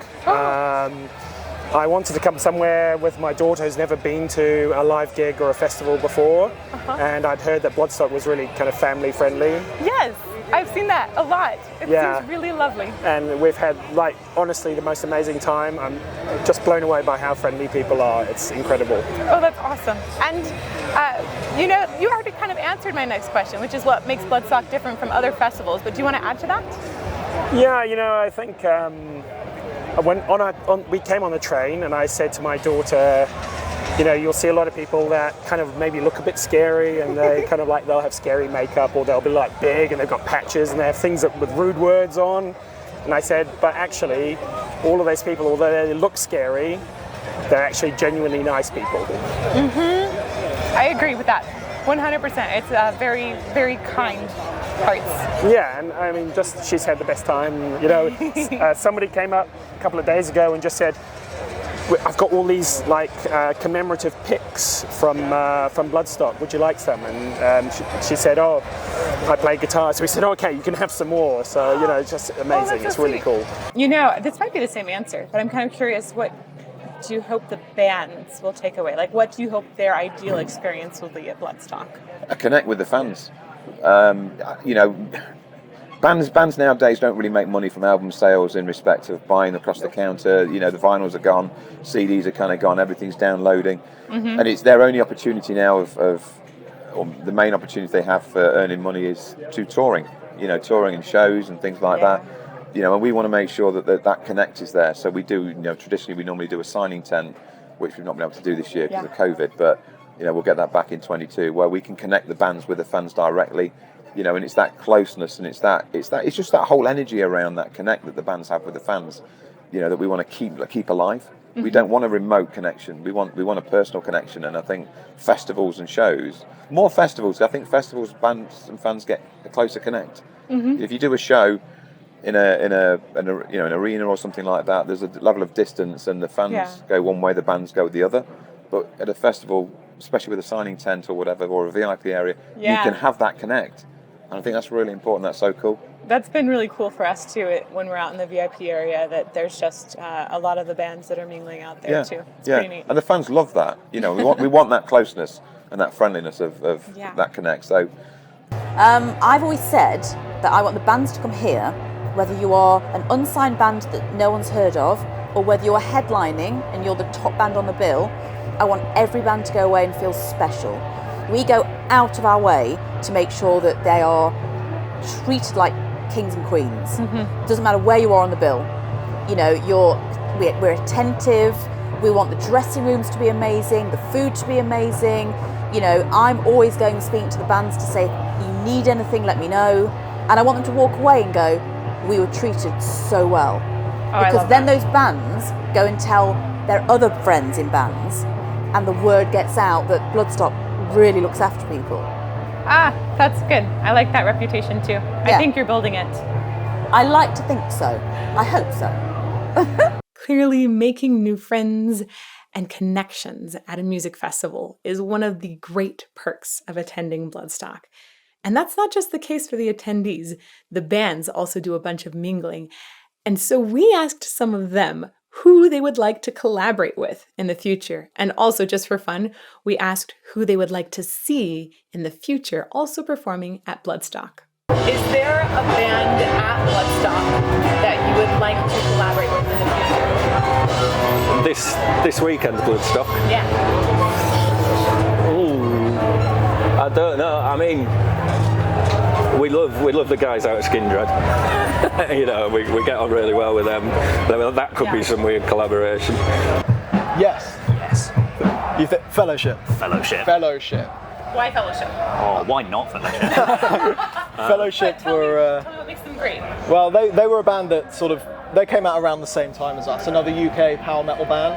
[SPEAKER 18] I wanted to come somewhere with my daughter who's never been to a live gig or a festival before, and I'd heard that Bloodstock was really kind of family friendly.
[SPEAKER 7] Yes, I've seen that a lot. It seems really lovely.
[SPEAKER 18] And we've had, like, honestly, the most amazing time. I'm just blown away by how friendly people are. It's incredible.
[SPEAKER 7] Oh, that's awesome. And, you know, you already kind of answered my next question, which is what makes Bloodstock different from other festivals. But do you want to add to that?
[SPEAKER 18] Yeah, you know, I think we came on the train and I said to my daughter, you know, you'll see a lot of people that kind of maybe look a bit scary, and they kind of like, they'll have scary makeup, or they'll be like big and they've got patches and they have things with rude words on. And I said, but actually, all of those people, although they look scary, they're actually genuinely nice people.
[SPEAKER 7] I agree with that, 100%. It's a very, very kind hearts.
[SPEAKER 18] Yeah, and I mean, just she's had the best time. You know, somebody came up a couple of days ago and just said, I've got all these like commemorative pics from Bloodstock. Would you like some? And she said, "Oh, I play guitar." So we said, "Okay, you can have some more." So you know, it's just amazing. It's really cool.
[SPEAKER 7] You know, this might be the same answer, but I'm kind of curious. What do you hope the bands will take away? Like, what do you hope their ideal experience will be at Bloodstock?
[SPEAKER 4] A connect with the fans. You know. Bands nowadays don't really make money from album sales in respect of buying across the counter. You know, the vinyls are gone, CDs are kind of gone, everything's downloading. And it's their only opportunity now or the main opportunity they have for earning money is to touring. You know, touring and shows and things like that. You know, and we want to make sure that connect is there. So we do, you know, traditionally we normally do a signing tent, which we've not been able to do this year because of COVID, but, you know, we'll get that back in 22, where we can connect the bands with the fans directly. You know, and it's that closeness, and it's just that whole energy around that connect that the bands have with the fans. You know, that we want to keep alive. We don't want a remote connection. We want a personal connection. And I think festivals and shows, more festivals. I think festivals, bands and fans get a closer connect. If you do a show in an arena or something like that, there's a level of distance, and the fans go one way, the bands go the other. But at a festival, especially with a signing tent or whatever, or a VIP area, you can have that connect. And I think that's really important. That's so cool.
[SPEAKER 7] That's been really cool for us too, when we're out in the VIP area, that there's just a lot of the bands that are mingling out there too. It's pretty neat.
[SPEAKER 4] And the fans love that. You know, we want that closeness and that friendliness of that connect. So
[SPEAKER 2] I've always said that I want the bands to come here, whether you are an unsigned band that no one's heard of, or whether you're headlining and you're the top band on the bill. I want every band to go away and feel special. We go out of our way to make sure that they are treated like kings and queens. It doesn't matter where you are on the bill. You know, we're attentive. We want the dressing rooms to be amazing, the food to be amazing. You know, I'm always going and speaking to the bands to say, you need anything, let me know. And I want them to walk away and go, we were treated so well. Because then those bands go and tell their other friends in bands, and the word gets out that Bloodstock really looks after people.
[SPEAKER 7] That's good. I like that reputation too. I think you're building it.
[SPEAKER 2] I like to think so. I hope so.
[SPEAKER 1] Clearly, making new friends and connections at a music festival is one of the great perks of attending Bloodstock. And that's not just the case for the attendees. The bands also do a bunch of mingling. And so we asked some of them who they would like to collaborate with in the future. And also, just for fun, we asked who they would like to see in the future also performing at Bloodstock.
[SPEAKER 7] Is there a band at Bloodstock that you would like to collaborate with in the future?
[SPEAKER 10] This weekend's Bloodstock?
[SPEAKER 7] Yeah.
[SPEAKER 10] Ooh, I don't know. I mean, we love the guys out at Skindred. You know, we get on really well with them. That could be some weird collaboration.
[SPEAKER 15] Yes. You think Fellowship?
[SPEAKER 8] Fellowship.
[SPEAKER 7] Why Fellowship?
[SPEAKER 8] Oh, why not Fellowship?
[SPEAKER 15] Fellowship were.
[SPEAKER 7] Tell me what makes them great.
[SPEAKER 15] Well, they were a band that they came out around the same time as us, another UK power metal band,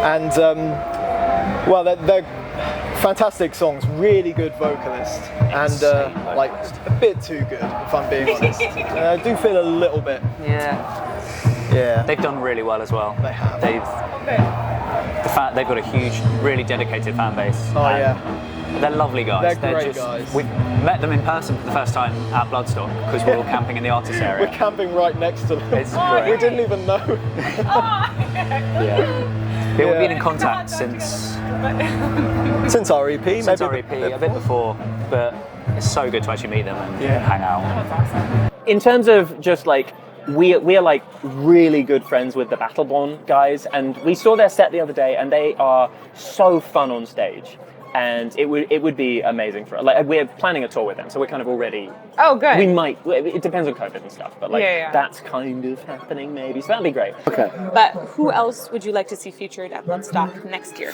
[SPEAKER 15] and they're fantastic songs, really good vocalist, and like a bit too good, if I'm being honest. I do feel a little bit. Yeah.
[SPEAKER 8] They've done really well as well.
[SPEAKER 15] They have.
[SPEAKER 8] They've got a huge, really dedicated fan base.
[SPEAKER 15] Oh yeah.
[SPEAKER 8] They're lovely guys.
[SPEAKER 15] They're great guys.
[SPEAKER 8] We met them in person for the first time at Bloodstock because we were camping in the artist area.
[SPEAKER 15] We're camping right next to them.
[SPEAKER 8] It's great.
[SPEAKER 15] We didn't even know.
[SPEAKER 8] Yeah. Yeah, we've been in contact since
[SPEAKER 15] our EP,
[SPEAKER 8] since our EP, a bit before, but it's so good to actually meet them and hang out.
[SPEAKER 14] In terms of just like, we are like really good friends with the Battleborn guys, and we saw their set the other day, and they are so fun on stage. And it would be amazing for, like, we're planning a tour with them, so we're kind of already.
[SPEAKER 7] Oh, good.
[SPEAKER 14] We might. It depends on COVID and stuff, but like
[SPEAKER 7] Yeah.
[SPEAKER 14] that's kind of happening maybe, so that'd be great.
[SPEAKER 9] Okay.
[SPEAKER 7] But who else would you like to see featured at Bloodstock next year?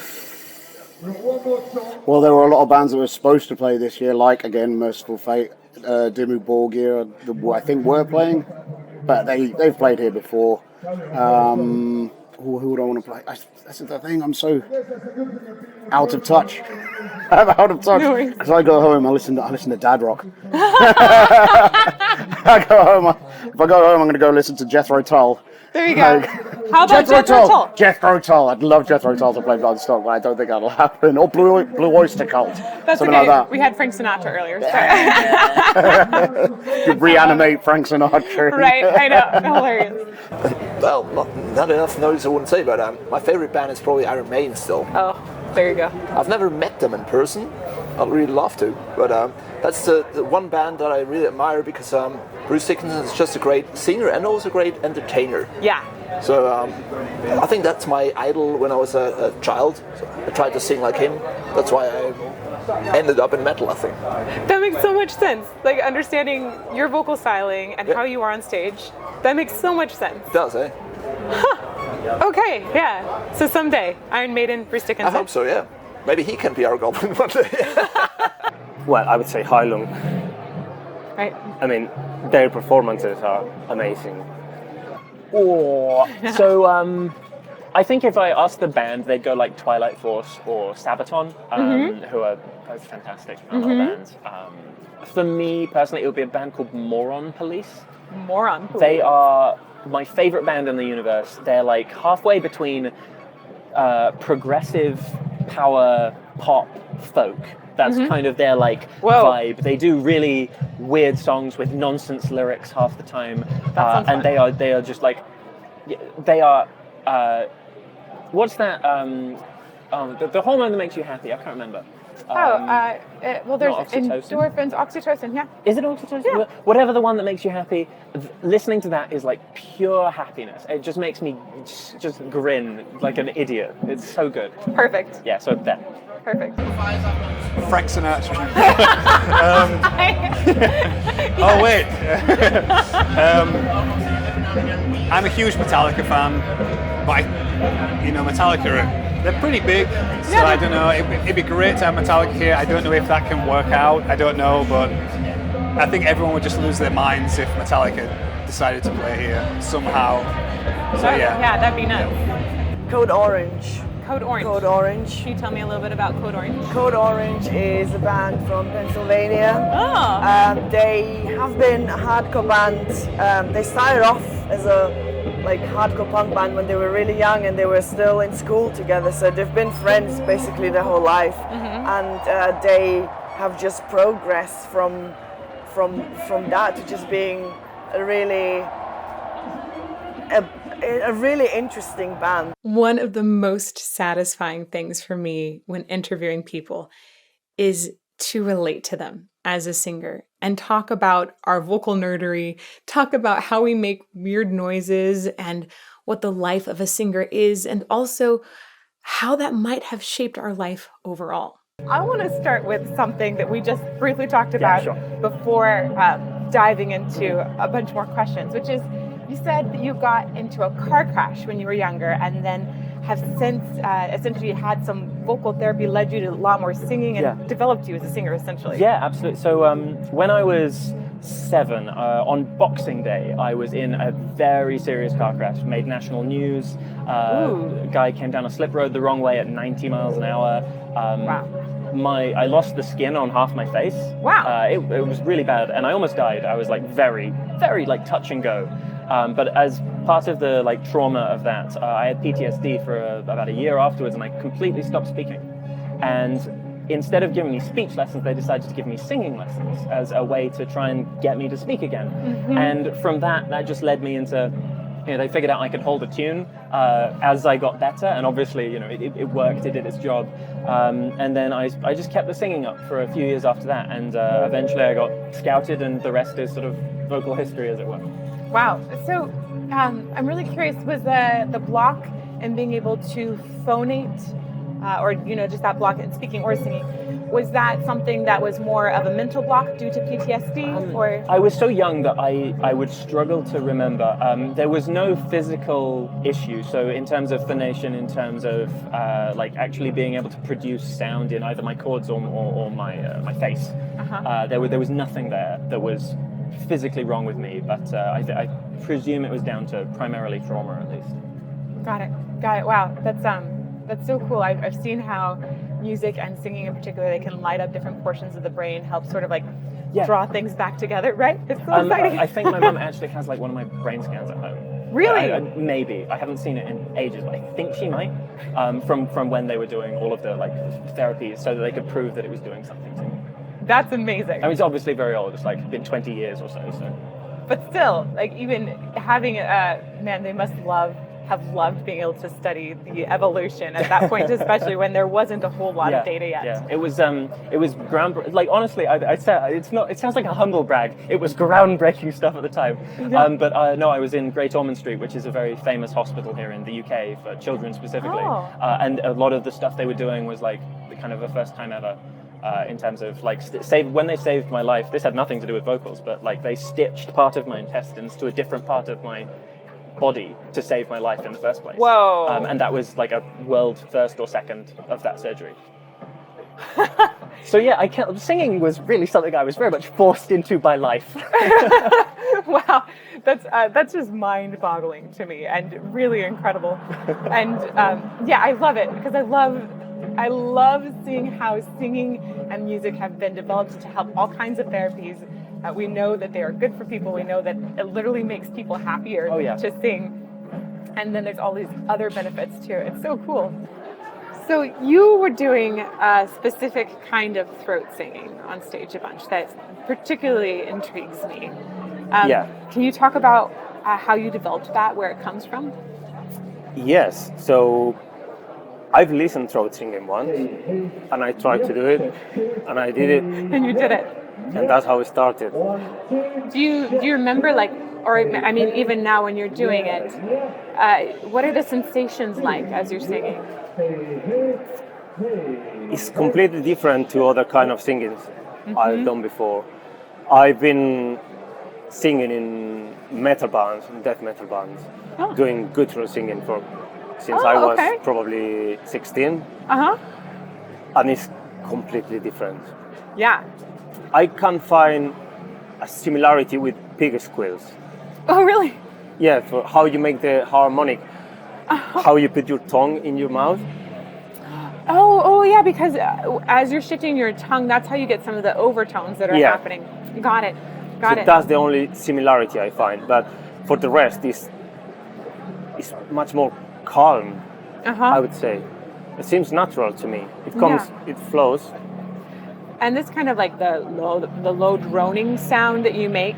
[SPEAKER 9] Well, there were a lot of bands that were supposed to play this year, like, again, Merciful Fate, Dimmu Borgir, I think were playing, but they've played here before. Who would I want to play? That's the thing, I'm so out of touch. I'm out of touch because I go home, I listen to dad rock. I go home. If I go home, I'm going to go listen to Jethro Tull.
[SPEAKER 7] There you go. How about Jethro Tull?
[SPEAKER 9] Jethro Tull. I'd love Jethro Tull to play Bloodstock, but I don't think that'll happen. Or Blue Oyster Cult.
[SPEAKER 7] That's
[SPEAKER 9] something
[SPEAKER 7] okay.
[SPEAKER 9] like that.
[SPEAKER 7] We had Frank Sinatra earlier.
[SPEAKER 9] You reanimate Frank Sinatra.
[SPEAKER 7] Right, I know. Hilarious.
[SPEAKER 13] Well, not enough notice I wouldn't say, but my favorite band is probably Iron Maiden still.
[SPEAKER 7] Oh, there you go.
[SPEAKER 13] I've never met them in person. I'd really love to, but that's the one band that I really admire because Bruce Dickinson is just a great singer and also a great entertainer.
[SPEAKER 7] Yeah.
[SPEAKER 13] So I think that's my idol when I was a child. So I tried to sing like him. That's why I ended up in metal, I think.
[SPEAKER 7] That makes so much sense. Like understanding your vocal styling and how you are on stage. That makes so much sense.
[SPEAKER 13] It does, eh?
[SPEAKER 7] Okay, yeah. So someday, Iron Maiden, Bruce Dickinson.
[SPEAKER 13] I hope so, yeah. Maybe he can be our goblin one day.
[SPEAKER 14] Well, I would say Heilung.
[SPEAKER 7] Right.
[SPEAKER 14] I mean, their performances are amazing. Or so I think if I asked the band, they'd go like Twilight Force or Sabaton, who are both fantastic bands. For me personally, it would be a band called Moron Police.
[SPEAKER 7] Moron Police.
[SPEAKER 14] They are my favorite band in the universe. They're like halfway between progressive power pop folk. That's kind of their like vibe. They do really weird songs with nonsense lyrics half the time, and they are just like they are. What's that? The hormone that makes you happy. I can't remember.
[SPEAKER 7] Well, there's endorphins, oxytocin. Yeah.
[SPEAKER 14] Is it oxytocin?
[SPEAKER 7] Yeah.
[SPEAKER 14] Whatever the one that makes you happy. Listening to that is like pure happiness. It just makes me just grin like an idiot. It's so good.
[SPEAKER 7] Perfect.
[SPEAKER 14] Yeah. So that.
[SPEAKER 7] Perfect.
[SPEAKER 5] Frank Sinatra. Oh wait. I'm a huge Metallica fan, but Metallica, they're pretty big, so I don't know. It'd be great to have Metallica here. I don't know if that can work out. I don't know, but I think everyone would just lose their minds if Metallica decided to play here somehow. So yeah.
[SPEAKER 7] Yeah, that'd be nuts.
[SPEAKER 6] Code Orange.
[SPEAKER 7] Code Orange.
[SPEAKER 6] Code Orange.
[SPEAKER 7] Can you tell me a little bit about Code Orange?
[SPEAKER 6] Code Orange is a band from Pennsylvania.
[SPEAKER 7] Oh.
[SPEAKER 6] They have been a hardcore band. They started off as a hardcore punk band when they were really young and they were still in school together. So they've been friends basically their whole life, and they have just progressed from that to just being a really interesting band.
[SPEAKER 1] One of the most satisfying things for me when interviewing people is to relate to them as a singer and talk about our vocal nerdery, talk about how we make weird noises and what the life of a singer is, and also how that might have shaped our life overall.
[SPEAKER 7] I want to start with something that we just briefly talked about before diving into a bunch more questions, which is you said that you got into a car crash when you were younger and then have since essentially had some vocal therapy, led you to a lot more singing and developed you as a singer essentially.
[SPEAKER 14] Yeah, absolutely. So when I was 7, on Boxing Day, I was in a very serious car crash, made national news. A guy came down a slip road the wrong way at 90 miles an hour. I lost the skin on half my face.
[SPEAKER 7] Wow.
[SPEAKER 14] It was really bad, and I almost died. I was very, very touch and go. But as part of the trauma of that, I had PTSD for about a year afterwards, and I completely stopped speaking. And instead of giving me speech lessons, they decided to give me singing lessons as a way to try and get me to speak again. And from that just led me into, they figured out I could hold a tune, as I got better, and obviously, it worked, it did its job. And then I just kept the singing up for a few years after that, and eventually I got scouted, and the rest is sort of vocal history, as it were.
[SPEAKER 7] Wow. So I'm really curious, was the block in being able to phonate, or just that block in speaking or singing, was that something that was more of a mental block due to PTSD, or?
[SPEAKER 14] I was so young that I would struggle to remember. There was no physical issue. So in terms of phonation, in terms of actually being able to produce sound in either my chords or my face, there was nothing there that was physically wrong with me. But I presume it was down to primarily trauma, at least.
[SPEAKER 7] Got it. Wow, that's so cool. I've seen how music and singing in particular, they can light up different portions of the brain, help sort of draw things back together, right? It's so exciting.
[SPEAKER 14] I think my mum actually has one of my brain scans at home.
[SPEAKER 7] Really?
[SPEAKER 14] Maybe. I haven't seen it in ages, but I think she might, from when they were doing all of the therapies, so that they could prove that it was doing something to me.
[SPEAKER 7] That's amazing.
[SPEAKER 14] I mean, it's obviously very old. It's been 20 years or so.
[SPEAKER 7] But still, even having man, they must have loved being able to study the evolution at that point, especially when there wasn't a whole lot of data yet.
[SPEAKER 14] Yeah, it was groundbreaking. Honestly, I said it sounds like a humble brag. It was groundbreaking stuff at the time.
[SPEAKER 7] Yeah.
[SPEAKER 14] No, I was in Great Ormond Street, which is a very famous hospital here in the UK for children specifically.
[SPEAKER 7] Oh.
[SPEAKER 14] And a lot of the stuff they were doing was the kind of the first time ever. In terms of when they saved my life, this had nothing to do with vocals, but they stitched part of my intestines to a different part of my body to save my life in the first place.
[SPEAKER 7] Whoa!
[SPEAKER 14] And that was a world first or second of that surgery. So yeah, singing was really something I was very much forced into by life.
[SPEAKER 7] Wow, that's just mind-boggling to me and really incredible. And I love it because I love seeing how singing and music have been developed to help all kinds of therapies. We know that they are good for people. We know that it literally makes people happier to sing. And then there's all these other benefits too. It's so cool. So you were doing a specific kind of throat singing on stage a bunch that particularly intrigues me. Can you talk about how you developed that, where it comes from?
[SPEAKER 14] Yes. So I've listened throat singing once, and I tried to do it, and I did it.
[SPEAKER 7] And you did it.
[SPEAKER 14] And that's how it started.
[SPEAKER 7] Do you remember, even now when you're doing it, what are the sensations like as you're singing?
[SPEAKER 14] It's completely different to other kind of singings I've done before. I've been singing in metal bands, death metal bands, doing gutural singing since I was probably 16. And it's completely different.
[SPEAKER 7] Yeah.
[SPEAKER 14] I can find a similarity with pig squeals.
[SPEAKER 7] Oh, really?
[SPEAKER 14] Yeah, for how you make the harmonic, how you put your tongue in your mouth.
[SPEAKER 7] Oh, yeah, because as you're shifting your tongue, that's how you get some of the overtones that are happening. Got it.
[SPEAKER 14] That's the only similarity I find. But for the rest, it's much more calm, I would say. It seems natural to me. It comes, it flows.
[SPEAKER 7] And this kind of the low droning sound that you make,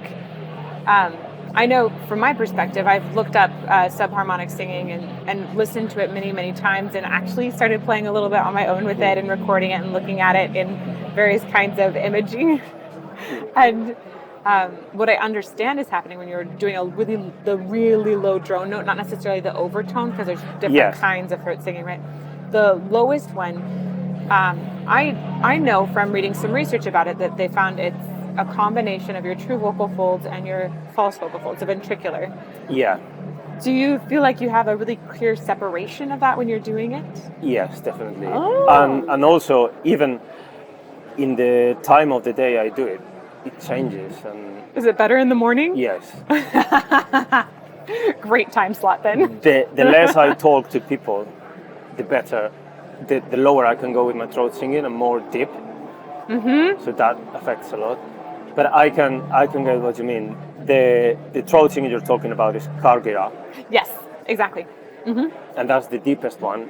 [SPEAKER 7] I know from my perspective, I've looked up subharmonic singing and listened to it many, many times, and actually started playing a little bit on my own with it and recording it and looking at it in various kinds of imaging. And what I understand is happening when you're doing the really low drone note, not necessarily the overtone, because there's different kinds of throat singing, right? The lowest one, I know from reading some research about it that they found it's a combination of your true vocal folds and your false vocal folds, the ventricular.
[SPEAKER 14] Yeah.
[SPEAKER 7] Do you feel like you have a really clear separation of that when you're doing it?
[SPEAKER 14] Yes, definitely.
[SPEAKER 7] Oh.
[SPEAKER 14] And also, even in the time of the day I do it, it changes. And
[SPEAKER 7] is it better in the morning?
[SPEAKER 14] Yes.
[SPEAKER 7] Great time slot then.
[SPEAKER 14] The less I talk to people, the better. The lower I can go with my throat singing and more deep. So that affects a lot. But I can get what you mean. The throat singing you're talking about is Kargira.
[SPEAKER 7] Yes, exactly.
[SPEAKER 14] And that's the deepest one.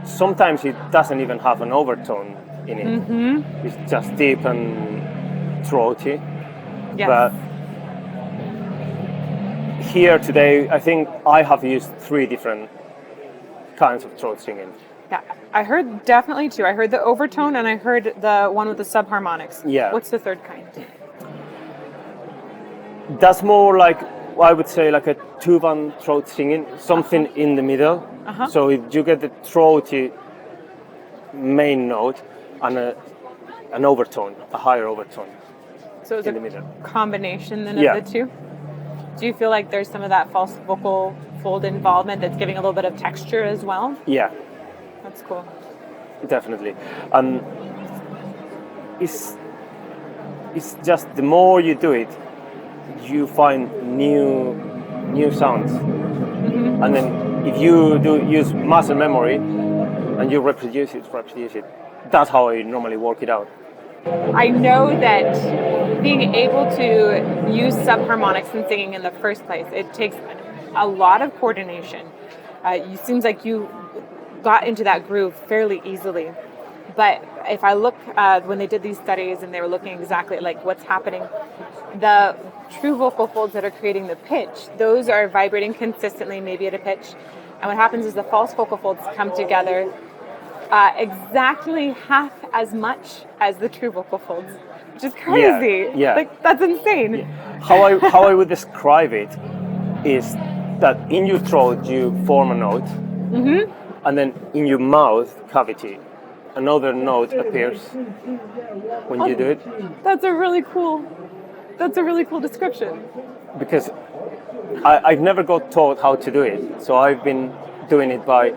[SPEAKER 14] Sometimes it doesn't even have an overtone in it. It's just deep and throaty.
[SPEAKER 7] Yes.
[SPEAKER 14] But here today, I think I have used 3 different kinds of throat singing.
[SPEAKER 7] Yeah, I heard definitely 2. I heard the overtone and I heard the one with the subharmonics.
[SPEAKER 14] Yeah.
[SPEAKER 7] What's the third kind?
[SPEAKER 14] That's more like, I would say, like a two-one throat singing, something in the middle. So if you get the throaty main note and an overtone, a higher overtone.
[SPEAKER 7] So it's
[SPEAKER 14] in
[SPEAKER 7] a
[SPEAKER 14] the middle.
[SPEAKER 7] combination then
[SPEAKER 14] Yeah.
[SPEAKER 7] of the 2? Do you feel like there's some of that false vocal fold involvement that's giving a little bit of texture as well?
[SPEAKER 14] Yeah,
[SPEAKER 7] That's cool.
[SPEAKER 14] definitely. And it's just the more you do it, you find new sounds. And then if you use muscle memory and you reproduce it, that's how I normally work it out.
[SPEAKER 7] I know that being able to use subharmonics in singing in the first place, it takes a lot of coordination. It seems like you got into that groove fairly easily. But if I look, when they did these studies and they were looking exactly at like what's happening, the true vocal folds that are creating the pitch, those are vibrating consistently, maybe at a pitch. And what happens is the false vocal folds come together exactly half as much as the true vocal folds, which is crazy.
[SPEAKER 14] Yeah.
[SPEAKER 7] Like, that's insane.
[SPEAKER 14] Yeah. How I would describe it is that in your throat you form a note, and then in your mouth cavity, another note appears when you do it.
[SPEAKER 7] That's a really cool description.
[SPEAKER 14] Because I've never got taught how to do it, so I've been doing it by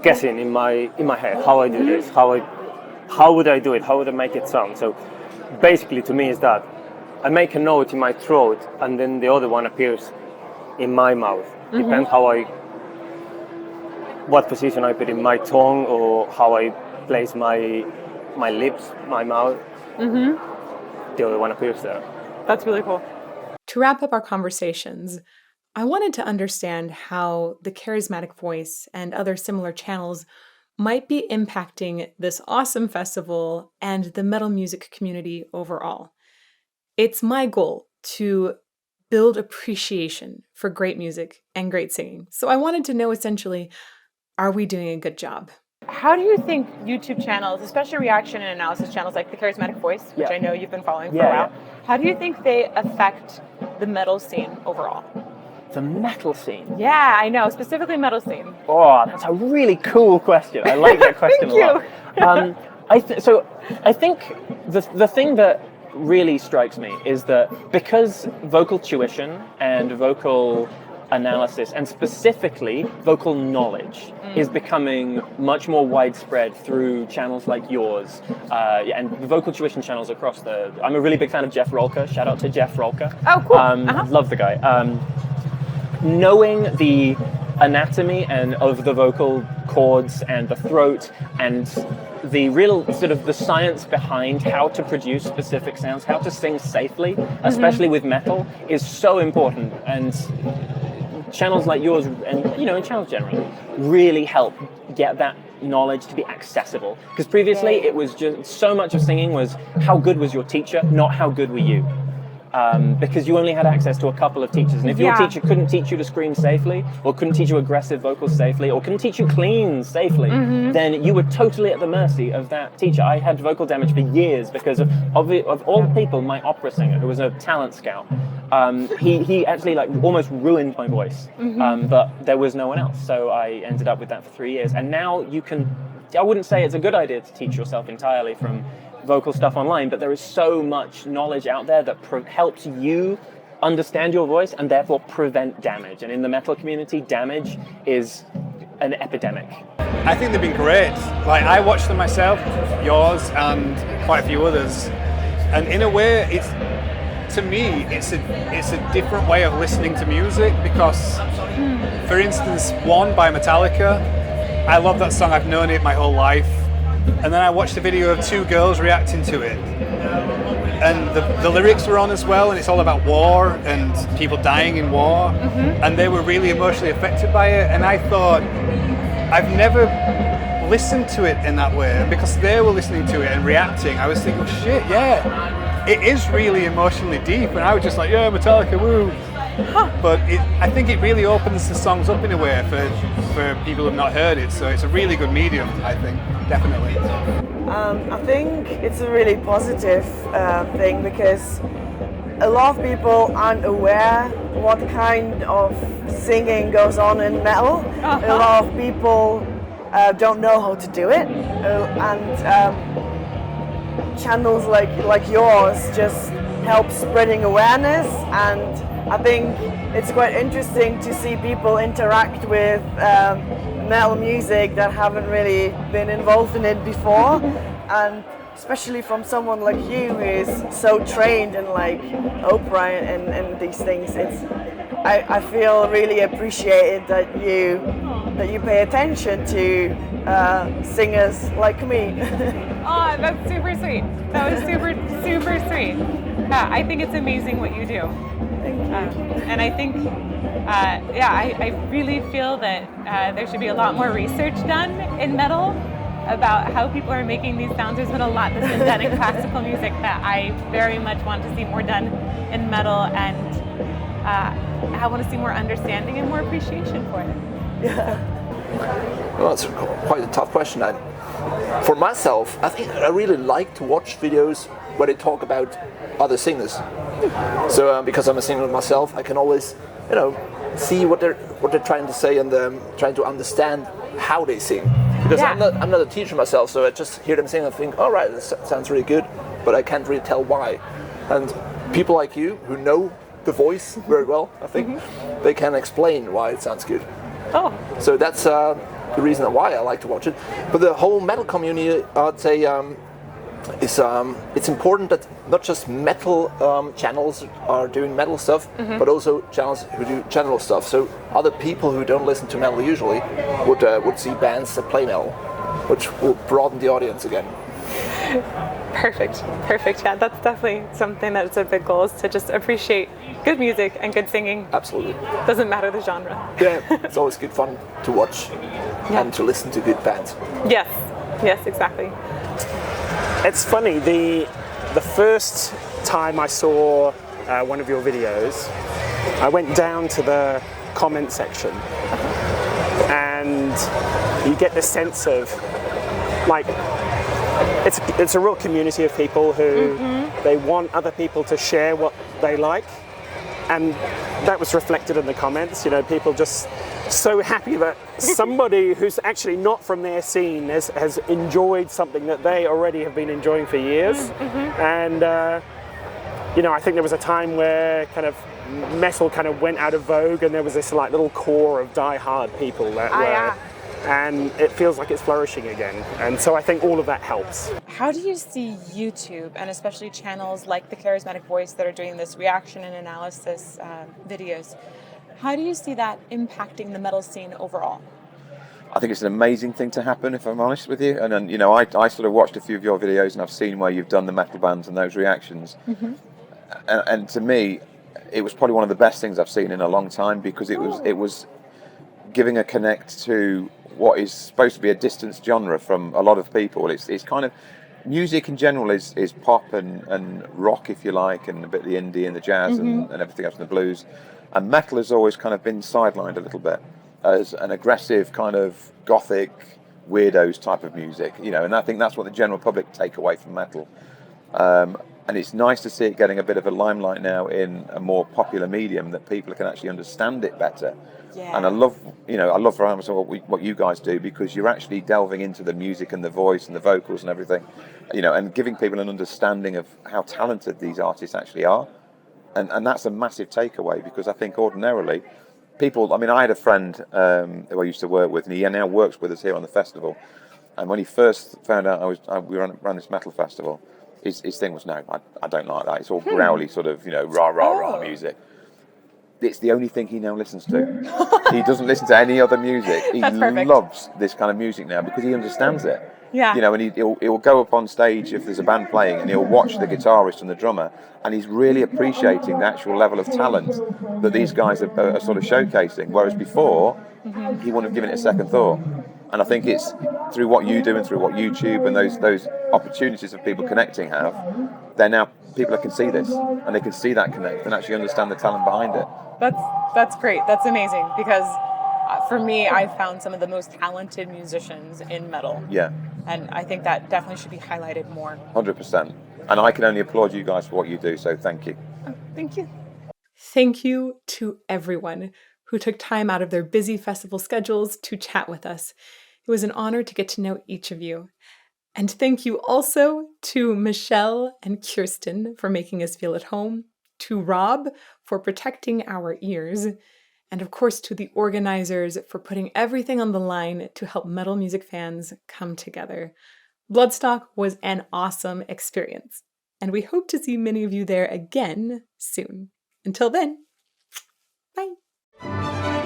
[SPEAKER 14] guessing in my head how I do this, how would I do it, how would I make it sound. So basically to me is that I make a note in my throat and then the other one appears in my mouth. Depends what position I put in my tongue or how I place my lips, my mouth. The other one appears there.
[SPEAKER 7] That's really cool.
[SPEAKER 1] To wrap up our conversations, I wanted to understand how the charismatic voice and other similar channels might be impacting this awesome festival and the metal music community overall. It's my goal to build appreciation for great music and great singing. So I wanted to know essentially, are we doing a good job?
[SPEAKER 7] How do you think YouTube channels, especially reaction and analysis channels like the Charismatic Voice, which I know you've been following for a while, how do you think they affect the metal scene overall?
[SPEAKER 19] The metal scene?
[SPEAKER 7] Yeah, I know, specifically metal scene.
[SPEAKER 19] Oh, that's a really cool question. I like that question a lot. I think the thing that really strikes me is that because vocal tuition and vocal analysis, and specifically vocal knowledge, is becoming much more widespread through channels like yours, and vocal tuition channels across the... I'm a really big fan of Jeff Rolka. Shout out to Jeff Rolka.
[SPEAKER 7] Oh, cool.
[SPEAKER 19] Love the guy. Knowing the anatomy and of the vocal cords and the throat and the real sort of the science behind how to produce specific sounds, how to sing safely, especially with metal, is so important. And channels like yours, and and channels generally, really help get that knowledge to be accessible. Because previously it was just so much of singing was how good was your teacher, not how good were you. Because you only had access to a couple of teachers, and if your teacher couldn't teach you to scream safely, or couldn't teach you aggressive vocals safely, or couldn't teach you clean safely, then you were totally at the mercy of that teacher. I had vocal damage for years because of all people, my opera singer, who was a talent scout. He actually almost ruined my voice, but there was no one else, so I ended up with that for 3 years. And now you can, I wouldn't say it's a good idea to teach yourself entirely from vocal stuff online, but there is so much knowledge out there that helps you understand your voice and therefore prevent damage. And in the metal community, damage is an epidemic.
[SPEAKER 5] I think they've been great. I watched them myself, yours and quite a few others, and in a way, to me, it's a different way of listening to music because, for instance, One by Metallica, I love that song. I've known it my whole life. And then I watched a video of 2 girls reacting to it. And the lyrics were on as well, and it's all about war and people dying in war. And they were really emotionally affected by it. And I thought, I've never listened to it in that way. And because they were listening to it and reacting, I was thinking, oh shit, yeah, it is really emotionally deep. And I was just like, yeah, Metallica, woo. But I think it really opens the songs up in a way for people who've not heard it. So it's a really good medium, I think, definitely.
[SPEAKER 6] I think it's a really positive thing because a lot of people aren't aware what kind of singing goes on in metal. A lot of people don't know how to do it, and channels like yours just help spreading awareness. And I think it's quite interesting to see people interact with metal music that haven't really been involved in it before, and especially from someone like you who is so trained in like opera and these things. I feel really appreciated that you pay attention to singers like me.
[SPEAKER 7] Oh, that's super sweet. That was super sweet. I think it's amazing what you do.
[SPEAKER 6] Thank you.
[SPEAKER 7] And I think, I really feel that there should be a lot more research done in metal about how people are making these sounds. There's been a lot that's been done in classical music that I very much want to see more done in metal, and I want to see more understanding and more appreciation for it.
[SPEAKER 6] Yeah.
[SPEAKER 13] Well, that's quite a tough question. For myself, I think I really like to watch videos where they talk about other singers. So because I'm a singer myself, I can always, see what they're trying to say and trying to understand how they sing. Because I'm not a teacher myself, so I just hear them sing and think, all right, this sounds really good, but I can't really tell why. And people like you who know the voice very well, I think, they can explain why it sounds good.
[SPEAKER 7] Oh.
[SPEAKER 13] So that's the reason why I like to watch it. But the whole metal community, I'd say, it's important that not just metal channels are doing metal stuff, but also channels who do general stuff. So other people who don't listen to metal usually would see bands that play metal, which will broaden the audience again.
[SPEAKER 7] Perfect. Yeah, that's definitely something that's a big goal, is to just appreciate good music and good singing.
[SPEAKER 13] Absolutely.
[SPEAKER 7] Doesn't matter the genre.
[SPEAKER 13] Yeah, it's always good fun to watch and to listen to good bands.
[SPEAKER 7] Yes, exactly.
[SPEAKER 18] It's funny, the first time I saw one of your videos, I went down to the comment section and you get the sense of, like, it's a real community of people who they want other people to share what they like, and that was reflected in the comments. People just so happy that somebody who's actually not from their scene has enjoyed something that they already have been enjoying for years. And I think there was a time where kind of metal kind of went out of vogue, and there was this like little core of die-hard people that were, and it feels like it's flourishing again. And so I think all of that helps.
[SPEAKER 1] How do you see YouTube, and especially channels like the Charismatic Voice that are doing this reaction and analysis videos, how do you see that impacting the metal scene overall?
[SPEAKER 4] I think it's an amazing thing to happen, if I'm honest with you. And then, I sort of watched a few of your videos, and I've seen where you've done the metal bands and those reactions. And to me, it was probably one of the best things I've seen in a long time, because it was giving a connect to what is supposed to be a distant genre from a lot of people. It's kind of, music in general is pop and rock, if you like, and a bit of the indie and the jazz and everything else, and the blues. And metal has always kind of been sidelined a little bit as an aggressive kind of gothic weirdos type of music, and I think that's what the general public take away from metal. And it's nice to see it getting a bit of a limelight now in a more popular medium, that people can actually understand it better. Yeah. And I love very much what you guys do, because you're actually delving into the music and the voice and the vocals and everything, and giving people an understanding of how talented these artists actually are. And that's a massive takeaway, because I think ordinarily people, I had a friend who I used to work with, and he now works with us here on the festival. And when he first found out we ran this metal festival, his thing was, no, I don't like that. It's all growly sort of, rah music. It's the only thing he now listens to. He doesn't listen to any other music. He loves this kind of music now, because he understands it.
[SPEAKER 1] Yeah.
[SPEAKER 4] And he'll go up on stage if there's a band playing, and he'll watch the guitarist and the drummer, and he's really appreciating the actual level of talent that these guys are sort of showcasing. Whereas before, he wouldn't have given it a second thought. And I think it's through what you do and through what YouTube and those opportunities of people connecting have, they're now people that can see this and they can see that connect and actually understand the talent behind it.
[SPEAKER 1] That's great. That's amazing because for me, I found some of the most talented musicians in metal.
[SPEAKER 4] Yeah.
[SPEAKER 1] And I think that definitely should be highlighted more.
[SPEAKER 4] 100%. And I can only applaud you guys for what you do, so thank you.
[SPEAKER 1] Oh, thank you. Thank you to everyone who took time out of their busy festival schedules to chat with us. It was an honor to get to know each of you. And thank you also to Michelle and Kirsten for making us feel at home, to Rob for protecting our ears, and of course to the organizers for putting everything on the line to help metal music fans come together. Bloodstock was an awesome experience, and we hope to see many of you there again soon. Until then, bye!